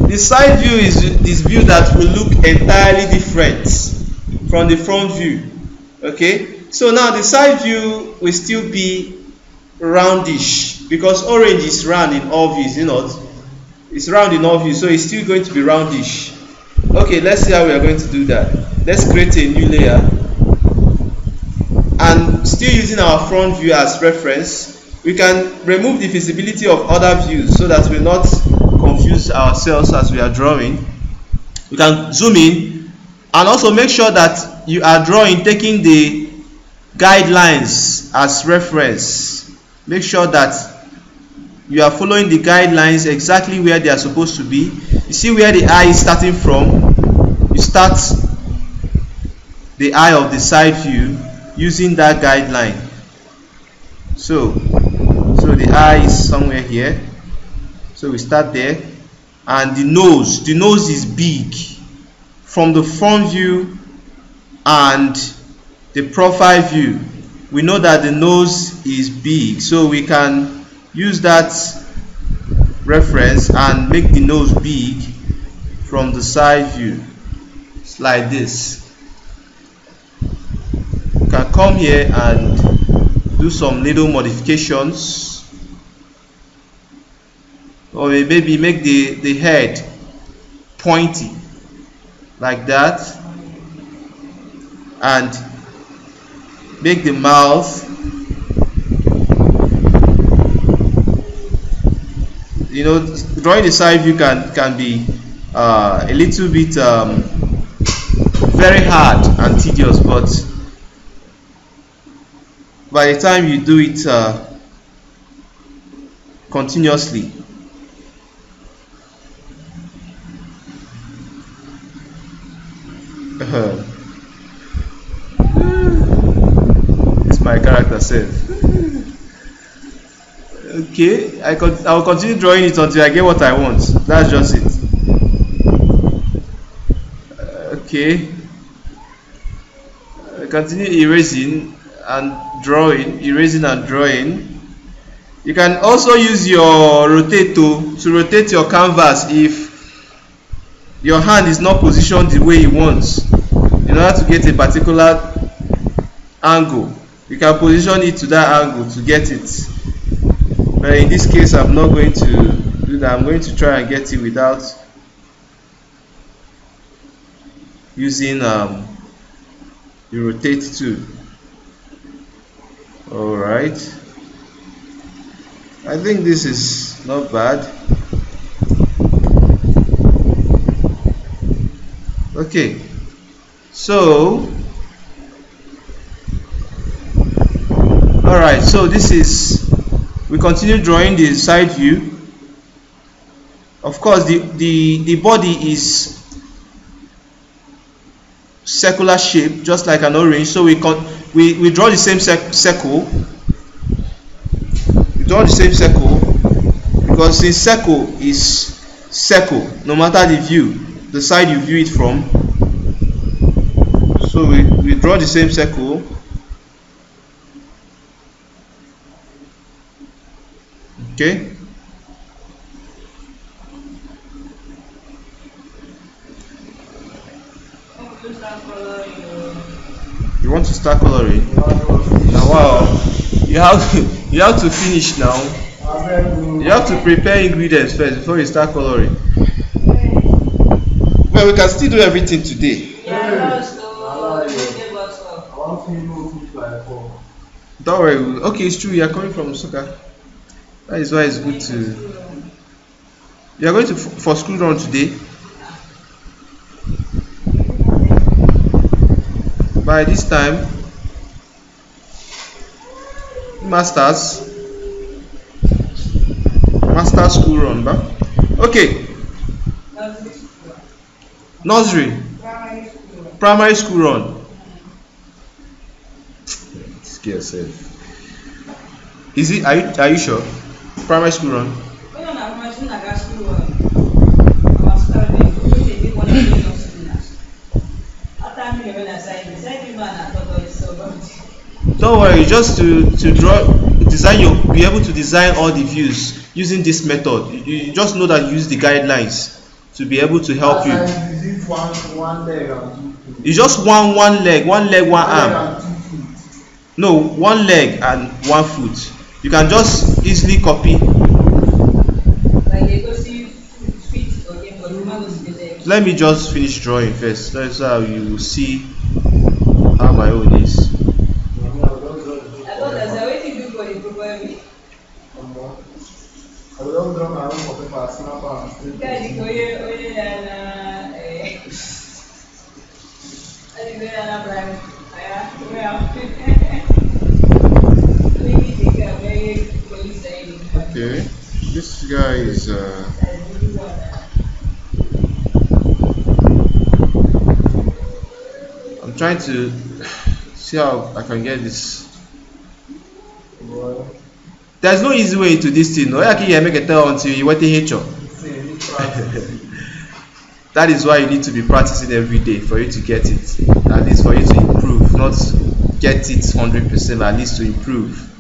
The the side view is this view that will look entirely different from the front view. Okay, so now the side view will still be roundish because orange is round in all views, you know, it's round in all views, so it's still going to be roundish. Okay, let's see how we are going to do that. Let's create a new layer and still using our front view as reference, we can remove the visibility of other views so that we will not confuse ourselves as we are drawing. We can zoom in and also make sure that you are drawing taking the guidelines as reference. Make sure that you are following the guidelines exactly where they are supposed to be. You see where the eye is starting from? You start the eye of the side view using that guideline. So the eye is somewhere here. So we start there, and the nose is big from the front view and the profile view. We know that the nose is big, so we can use that reference and make the nose big from the side view. It's like this. You can come here and do some little modifications, or maybe make the head pointy like that, and make the mouth, you know, drawing the side view can be a little bit very hard and tedious, but by the time you do it continuously, it's my character self. Okay, I will continue drawing it until I get what I want. That's just it. Okay, continue erasing and drawing, erasing and drawing. You can also use your rotate tool to rotate your canvas if your hand is not positioned the way you want. In order to get a particular angle, you can position it to that angle to get it. But in this case, I'm not going to do that. I'm going to try and get it without using the rotate tool. Alright, I think this is not bad. Okay, so alright, so this is, we continue drawing the side view. Of course, the body is circular shape, just like an orange, so we draw the same circle. We draw the same circle because the circle is circle no matter the view, the side you view it from. So we draw the same circle. Okay, you want to start coloring now? Wow, you have to finish now. You have to prepare ingredients first before you start coloring. Well, we can still do everything today. Don't worry. Okay, it's true. You are coming from soccer. That is why it's good to. You are going to for school run today. By this time, masters school run, but okay. Nursery, primary school run. Scare yourself. Is it? Are you sure? Primary school run. Don't worry, just to design, you'll be able to design all the views using this method. You just know that you use the guidelines to be able to help you. Is it one leg and 2 feet? It's just one leg, one arm. And 2 feet. No, 1 leg and 1 foot. You can just easily copy. Let me just finish drawing first. That's how you will see how my own is. I will draw my own for paper, snap and Okay, this guy is I'm trying to see how I can get this. There's no easy way to this thing. No, I can make a tell until you want to hit you. That is why you need to be practicing every day for you to get it. At least for you to improve, not get it 100%, at least to improve.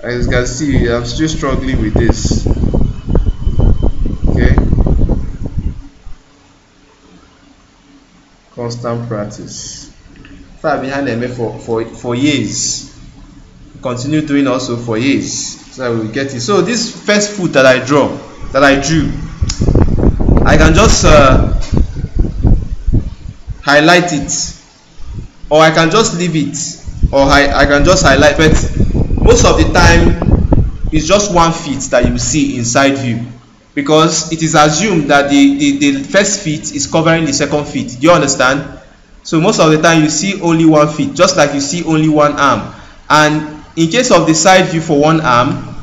As you can see, I'm still struggling with this. Okay. Constant practice. I've been behind them for years. Continue doing also for years, so I will get it. So this first foot that I drew, I can just highlight it, or I can just leave it, or I can just highlight. But most of the time, it's just 1 feet that you see inside view, because it is assumed that the first feet is covering the second feet. Do you understand? So most of the time you see only 1 feet, just like you see only 1 arm. And in case of the side view for 1 arm,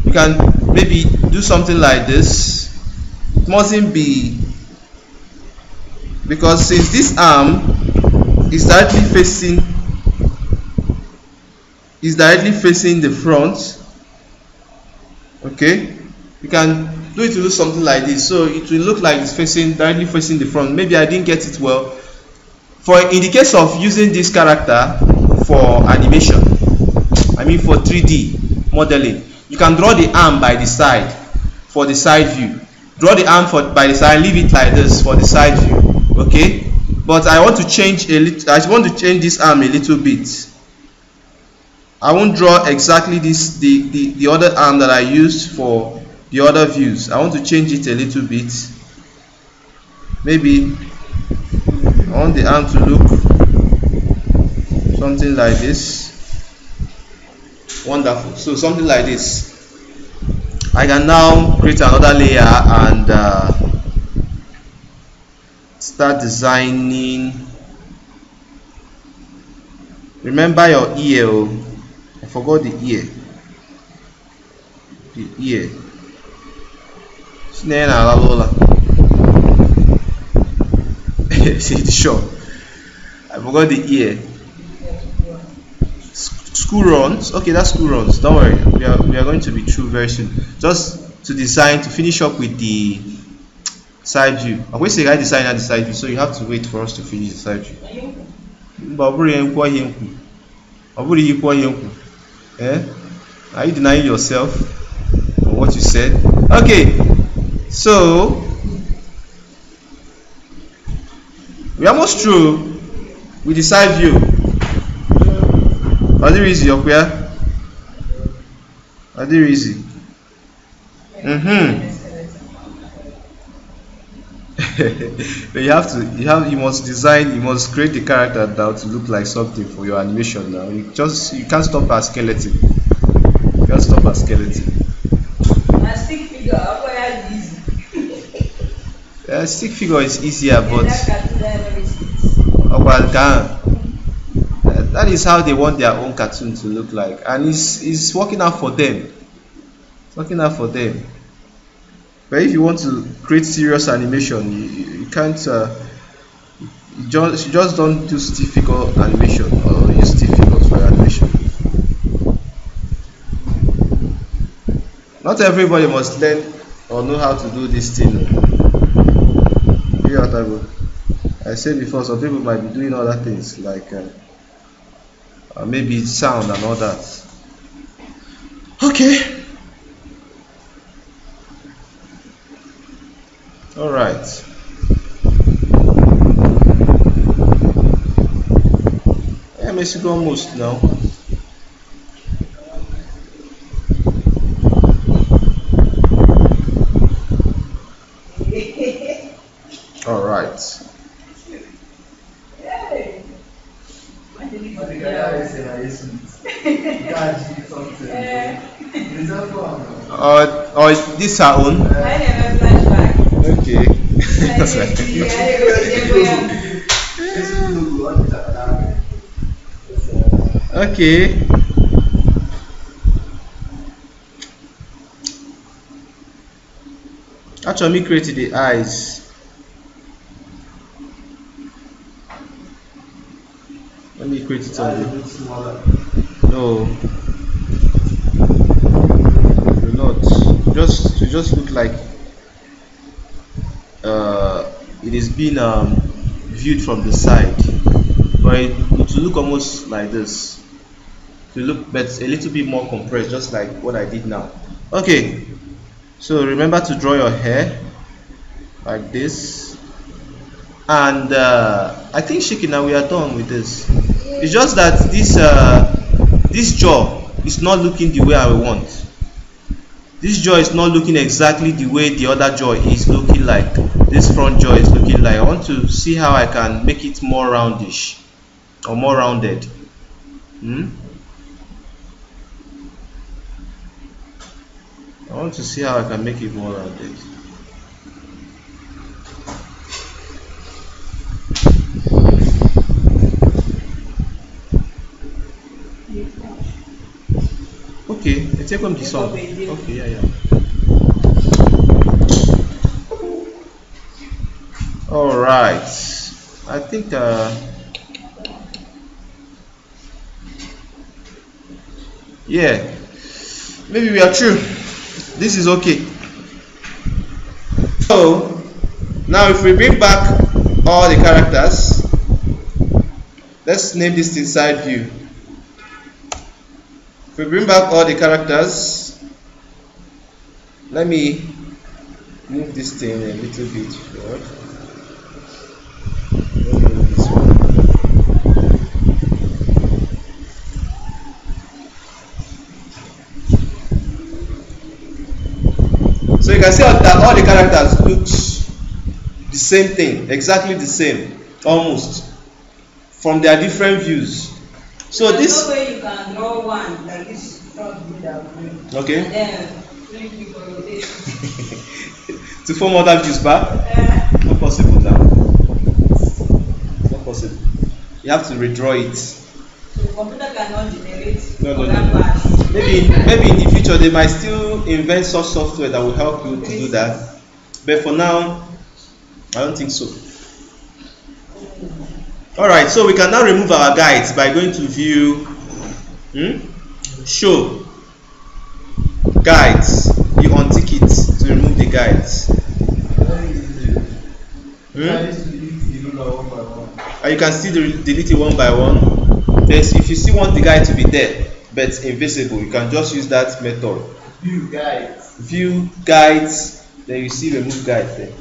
you can maybe do something like this. It mustn't be, because since this arm is directly facing the front, okay, you can do it to do something like this, so it will look like it's directly facing the front. Maybe I didn't get it well. In the case of using this character for animation, I mean for 3D modeling, you can draw the arm by the side for the side view. Draw the arm by the side, leave it like this for the side view. Okay, but I want to change this arm a little bit. I won't draw exactly this the other arm that I used for the other views. I want to change it a little bit. Maybe I want the arm to look something like this. Wonderful. So something like this. I can now create another layer and start designing. Remember your ear. I forgot the ear. The ear. See the shot. I forgot the ear. School runs. Okay, that's school runs. Don't worry. We are going to be through very soon. Just to finish up with the side view. I will say I design the side view, so you have to wait for us to finish the side view. Are you denying yourself or what you said? Okay, so we are almost through with the side view. Are they easy up here? Are they easy? You must create the character now to look like something for your animation now. You can't stop at skeleton. You can't stop at skeleton. Stick figure, easy. Stick figure is easier, but that is how they want their own cartoon to look like, and it's working out for them. It's working out for them. But if you want to create serious animation, you can't. You just don't do stick figure animation or use stick figures for animation. Not everybody must learn or know how to do this thing. I said before, some people might be doing other things like maybe sound and all that. Okay. All right. Yeah, Messi almost now. All right. Or is this our own? Okay. Okay. Actually, me created the eyes. Let me create it on the. No. Do not. Just look like it is being viewed from the side, but it will look almost like this. It will look, but a little bit more compressed, just like what I did now. Okay. So remember to draw your hair like this, and I think shaking now we are done with this. It's just that this jaw is not looking the way I want. This jaw is not looking exactly the way the other jaw is looking like. This front jaw is looking like. I want to see how I can make it more roundish or more rounded. I want to see how I can make it more rounded. Okay, let's take on the song. Okay, yeah. All right. I think yeah, maybe we are true. This is okay. So now if we bring back all the characters, let's name this inside view. If we bring back all the characters, let me move this thing a little bit forward. This one. So you can see that all the characters looks the same thing, exactly the same, almost, from their different views. So there's no way you can draw one like this front view that way. Okay. And then rotate. To form other views back? Not possible now. Not possible. You have to redraw it. So the computer cannot generate. No. Maybe in the future they might still invent such software that will help you to do that. But for now, I don't think so. Alright, so we can now remove our guides by going to view, show, guides. You untick it to remove the guides. And you can still delete it one by one. Yes, if you still want the guide to be there but invisible, you can just use that method. View guides. View guides, then you see remove guides there.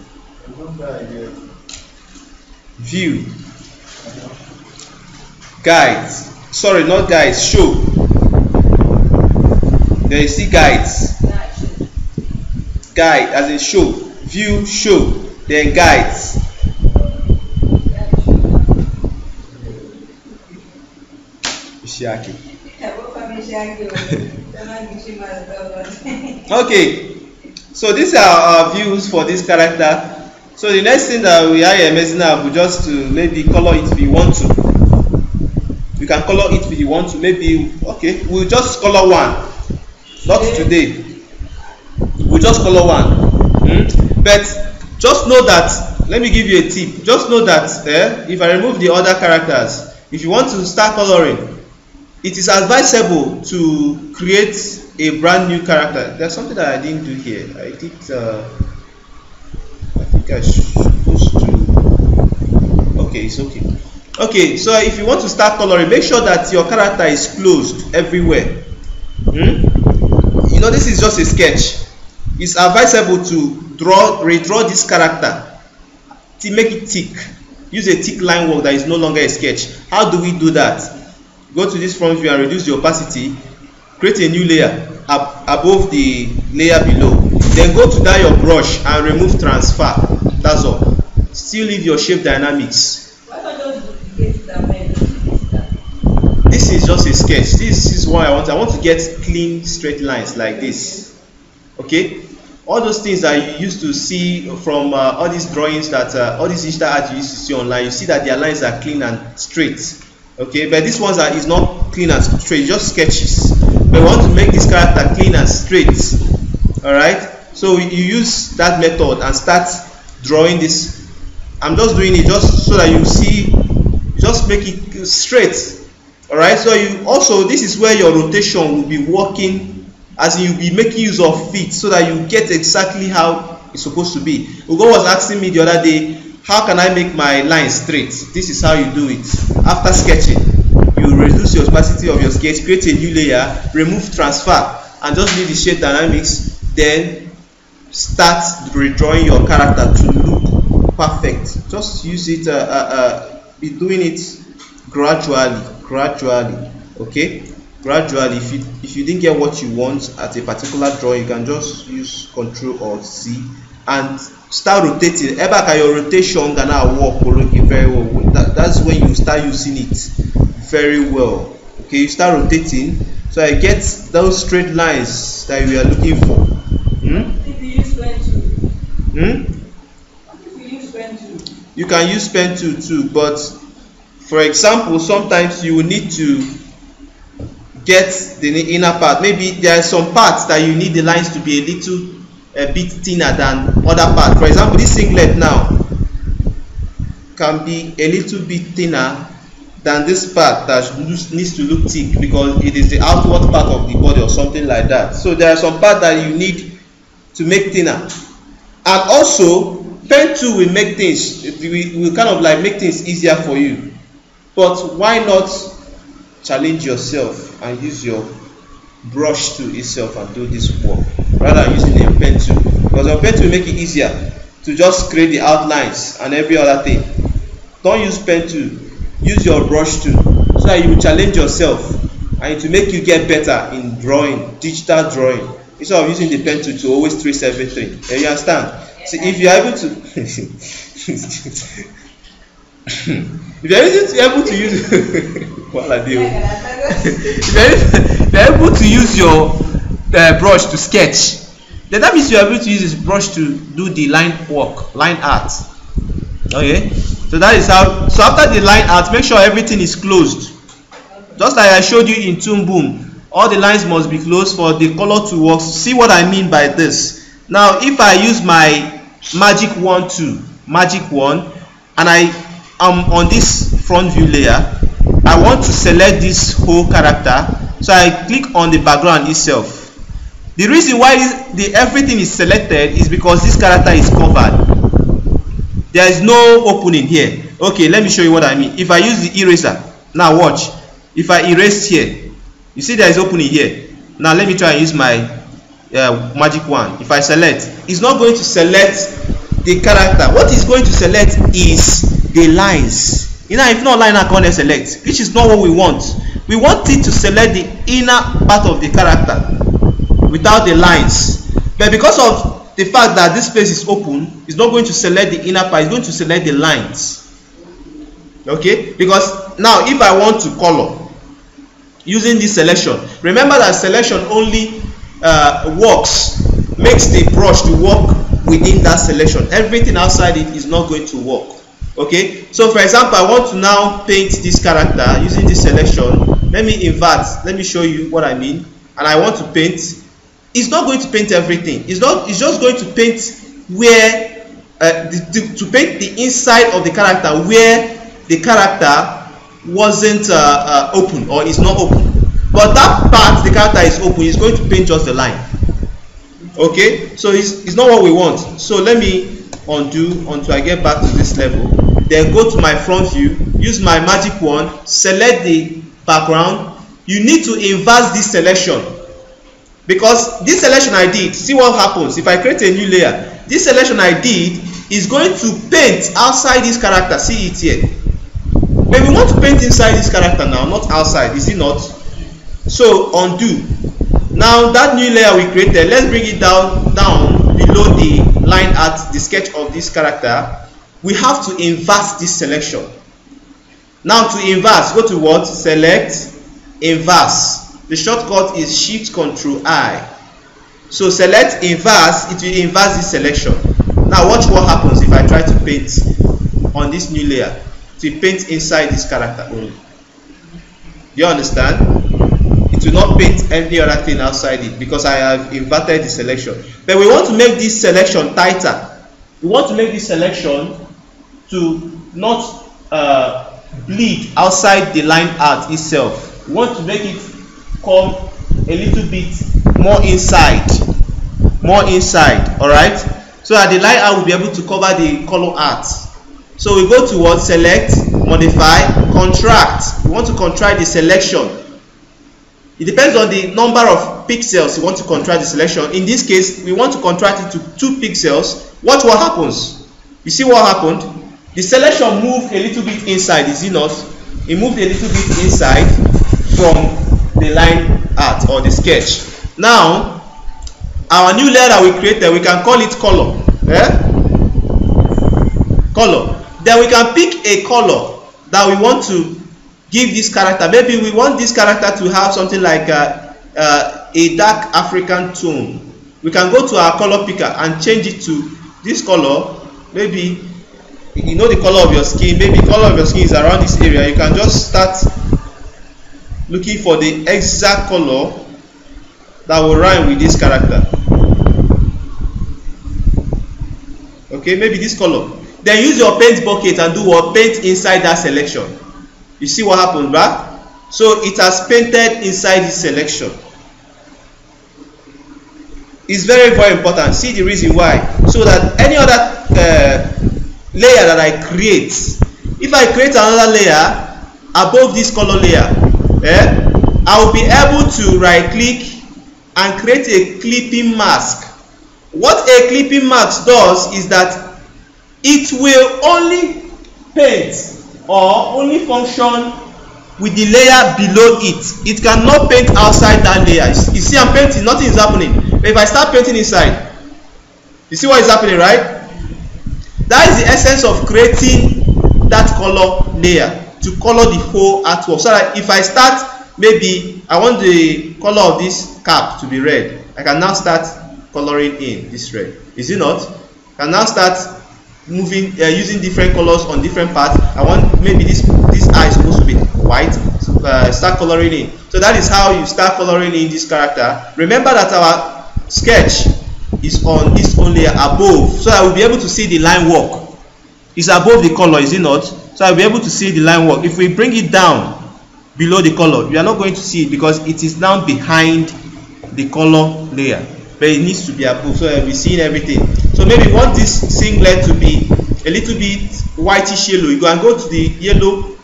View. Guides, sorry, not guides, show. Then you see guides. Guide as in show. View, show. Then guides. Okay, so these are our views for this character. So the next thing that we are amazing now, we just to maybe color it if you want to. You can color it if you want to. Maybe okay, we'll just color one. Not today. We'll just color one. But just know that. Let me give you a tip. Just know that if I remove the other characters, if you want to start coloring, it is advisable to create a brand new character. There's something that I didn't do here. I did. I think I should supposed to. Okay, it's okay. Okay, so if you want to start coloring, make sure that your character is closed everywhere. You know, this is just a sketch. It's advisable to redraw this character to make it thick. Use a thick line work that is no longer a sketch. How do we do that? Go to this front view and reduce the opacity. Create a new layer above the layer below. Then go to that your brush and remove transfer. That's all. Still leave your shape dynamics. Why not just duplicate that method? This is just a sketch. This is what I want to get clean straight lines like this. Okay, all those things that you used to see from all these drawings that all these digital art you used to see online, you see that their lines are clean and straight. Okay, but this ones is not clean and straight, just sketches. But we want to make this character clean and straight. All right, so you use that method and start drawing this. I'm just doing it just so that you see, just make it straight. All right, so you also, this is where your rotation will be working, as in you'll be making use of it so that you get exactly how it's supposed to be. Ugo was asking me the other day, how can I make my line straight? This is how you do it. After sketching, you reduce your opacity of your sketch, create a new layer, remove transfer, and just leave the shape dynamics. Then start redrawing your character to look perfect. Just use it, be doing it gradually. Okay, gradually. If you didn't get what you want at a particular drawing, you can just use Ctrl or C and start rotating. Ever your rotation gonna work very well. That's when you start using it very well. Okay, you start rotating so I get those straight lines that we are looking for. If you use pen tool. If you use pen tool. You can use pen tool too, but for example, sometimes you will need to get the inner part. Maybe there are some parts that you need the lines to be a bit thinner than other parts. For example, this singlet now can be a little bit thinner than this part that needs to look thick because it is the outward part of the body or something like that. So there are some parts that you need to make thinner. And also, pen tool will make things, will kind of like make things easier for you. But why not challenge yourself and use your brush tool itself and do this work rather than using a pen tool? Because your pen tool will make it easier to just create the outlines and every other thing. Don't use pen tool, use your brush tool so that you will challenge yourself and it will make you get better in drawing, digital drawing, instead of using the pen tool to always trace everything. You understand? See, if you are able to if you are able to use what I do, if you are able to use your brush to sketch, then that means you are able to use this brush to do the line work, line art. Okay, so that is how. So after the line art, make sure everything is closed, just like I showed you in Toon Boom. All the lines must be closed for the color to work. See what I mean by this? Now if I use my magic wand tool, and I am on this front view layer, I want to select this whole character, so I click on the background itself. The reason why everything is selected is because this character is covered. There is no opening here. Okay, let me show you what I mean. If I use the eraser, now watch. If I erase here, you see there is opening here. Now let me try and use my magic wand. If I select, it's not going to select the character. What it's going to select is the lines. You know, if not line, I can't select, which is not what we want. We want it to select the inner part of the character without the lines. But because of the fact that this space is open, it's not going to select the inner part, it's going to select the lines. Okay, because now if I want to color using this selection, remember that selection only makes the brush to work within that selection. Everything outside it is not going to work. Okay, so for example, I want to now paint this character using this selection. Let me invert, let me show you what I mean. And I want to paint. It's not going to paint everything. It's just going to paint where to paint the inside of the character where the character wasn't open or is not open. But that part the character is open, is going to paint just the line. Okay, so it's not what we want. So let me undo until I get back to this level. Then go to my front view, use my magic wand, select the background. You need to invert this selection, because this selection I did, see what happens if I create a new layer this selection I did is going to paint outside this character. See it here. But we want to paint inside this character now, not outside, is it not? So undo. Now that new layer we created, let's bring it down below the line art, the sketch of this character. We have to invert this selection. Now to inverse, go to what? Select, inverse. The shortcut is Shift Ctrl I. So select inverse, it will inverse this selection. Now watch what happens if I try to paint on this new layer. It will paint inside this character only. Do you understand? It will not paint any other thing outside it because I have inverted the selection. But we want to make this selection tighter. We want to make this selection to not bleed outside the line art itself. We want to make it come a little bit more inside. All right, so that the line art will be able to cover the color art. So we go to what? Select, modify, contract. We want to contract the selection. It depends on the number of pixels you want to contract the selection. In this case, we want to contract it to 2 pixels. Watch what happens. You see what happened? The selection moved a little bit inside, is it not? It moved a little bit inside from the line art or the sketch. Now, our new layer that we created, we can call it color. Color. Then we can pick a color that we want to give this character. Maybe we want this character to have something like a dark African tone. We can go to our color picker and change it to this color. Maybe you know the color of your skin. Maybe the color of your skin is around this area. You can just start looking for the exact color that will rhyme with this character. Okay, maybe this color. Then use your paint bucket and do what? Paint inside that selection. You see what happened, right? So it has painted inside this selection. It's very, very important. See the reason why. So that any other layer that I create, if I create another layer above this color layer, I will be able to right click and create a clipping mask. What a clipping mask does is that it will only paint or only function with the layer below it. It cannot paint outside that layer. You see, I'm painting, nothing is happening. But if I start painting inside, you see what is happening, right? That is the essence of creating that color layer, to color the whole artwork. So that if I start, maybe I want the color of this cap to be red, I can now start coloring in this red. Is it not? I can now start moving, using different colors on different parts. I want maybe this eye is supposed to be white. So, start coloring in. So that is how you start coloring in this character. Remember that our sketch is on its own layer above, so I will be able to see the line work. It's above the color, is it not? So I'll be able to see the line work. If we bring it down below the color, we are not going to see it because it is now behind the color layer. But it needs to be above, so I'll be seeing everything. So maybe you want this singlet to be a little bit whitish yellow. You can go to the yellow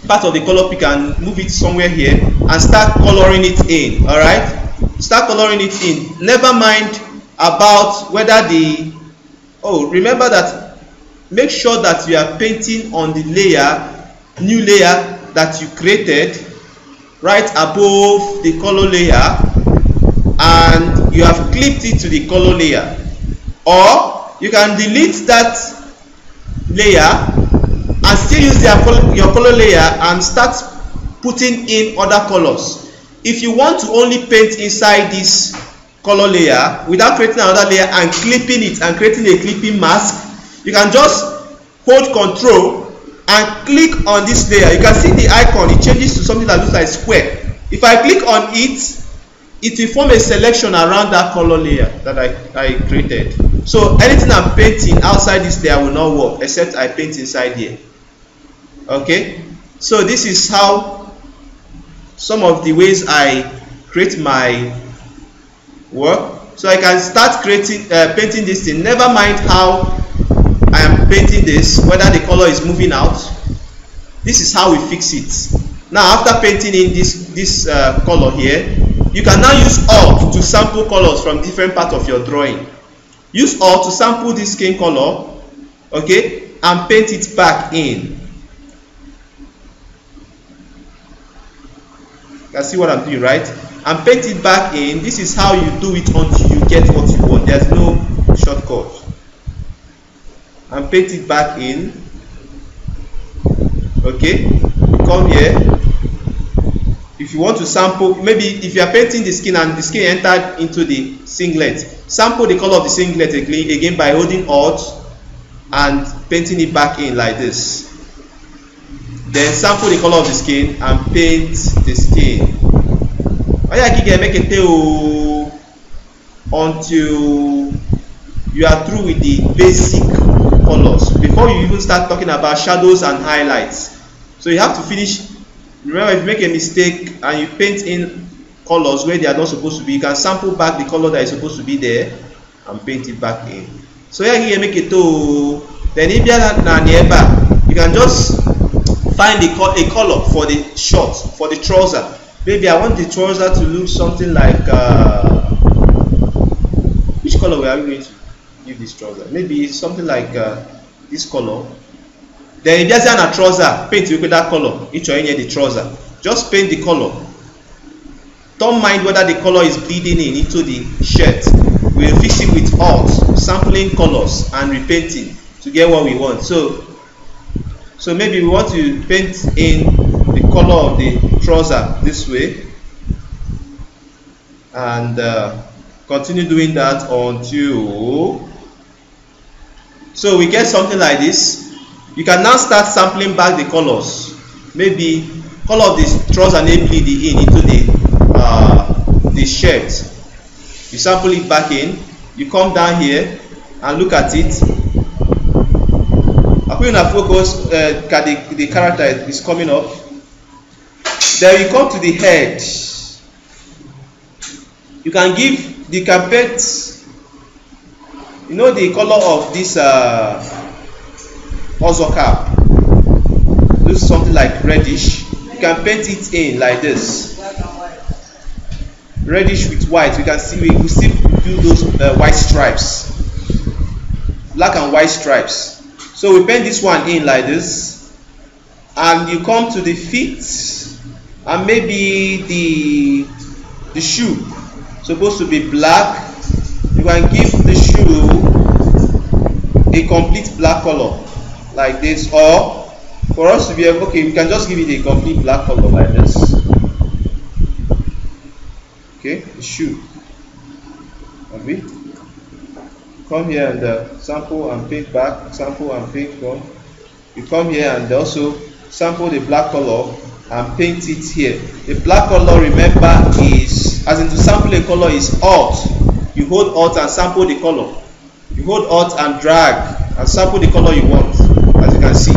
part of the color picker and move it somewhere here and start coloring it in. All right, start coloring it in. Never mind about whether the remember that, make sure that you are painting on the layer, new layer that you created right above the color layer, and you have clipped it to the color layer. Or you can delete that layer and still use your color layer and start putting in other colors. If you want to only paint inside this color layer without creating another layer and clipping it and creating a clipping mask, you can just hold Ctrl and click on this layer. You can see the icon, it changes to something that looks like square. If I click on it, it will form a selection around that color layer that I created. So anything I'm painting outside this layer will not work except I paint inside here. Okay, so this is how some of the ways I create my work. So I can start creating painting this thing. Never mind how I am painting this, whether the color is moving out. This is how we fix it. Now after painting in this color here, you can now use Alt to sample colors from different parts of your drawing. Use Alt to sample this skin color, okay, and paint it back in. You can see what I'm doing, right? And paint it back in. This is how you do it until you get what you want. There's no shortcut. And paint it back in. Okay, come here. If you want to sample, maybe if you are painting the skin and the skin entered into the singlet, sample the color of the singlet again by holding Alt and painting it back in like this. Then sample the color of the skin and paint the skin. Make it until you are through with the basic colors before you even start talking about shadows and highlights. So you have to finish. Remember, if you make a mistake and you paint in colors where they are not supposed to be, you can sample back the color that is supposed to be there and paint it back in. So here make it to then if you are nearby, you can just find a color for the shorts, for the trouser. Maybe I want the trouser to look something like which color we are going to give this trouser? Maybe something like this color. Then if there's a trouser, paint with that color. Each or any the trouser. Just paint the color. Don't mind whether the color is bleeding into the shirt. We'll fix it with Alt, sampling colors and repainting to get what we want. So maybe we want to paint in the color of the trouser this way, and continue doing that until so we get something like this. You can now start sampling back the colors. Maybe color of this trouser may bleed into the shirt. You sample it back in. You come down here and look at it. I put in a focus. The character is coming up. Then you come to the head. You can give the carpet, you know, the color of this muzzle cap. Do something like reddish. You can paint it in like this. Reddish with white. We will still do those white stripes. Black and white stripes. So we paint this one in like this. And you come to the feet. And maybe the shoe supposed to be black. You can give the shoe a complete black color like this, or for us to be able, okay, we can just give it a complete black color like this. Okay, the shoe. Okay. Come here and sample and paint back, sample and paint one. You come here and also sample the black color and paint it here. The black color, remember, is, as in to sample a color is Alt. You hold Alt and sample the color. You hold Alt and drag and sample the color you want, as you can see.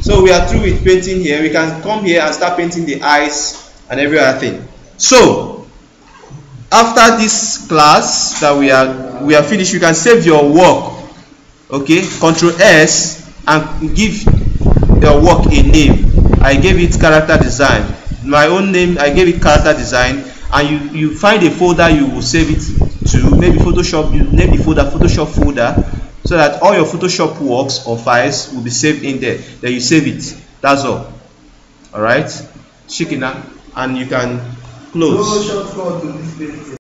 So we are through with painting here. We can come here and start painting the eyes and every other thing. So after this class that we are finished, you can save your work. Okay, Ctrl S and give your work a name. I gave it character design. My own name, I gave it character design, and you find a folder you will save it to. Maybe Photoshop, you name the folder Photoshop folder, so that all your Photoshop works or files will be saved in there. Then you save it. That's all. Alright, Shikina, and you can close.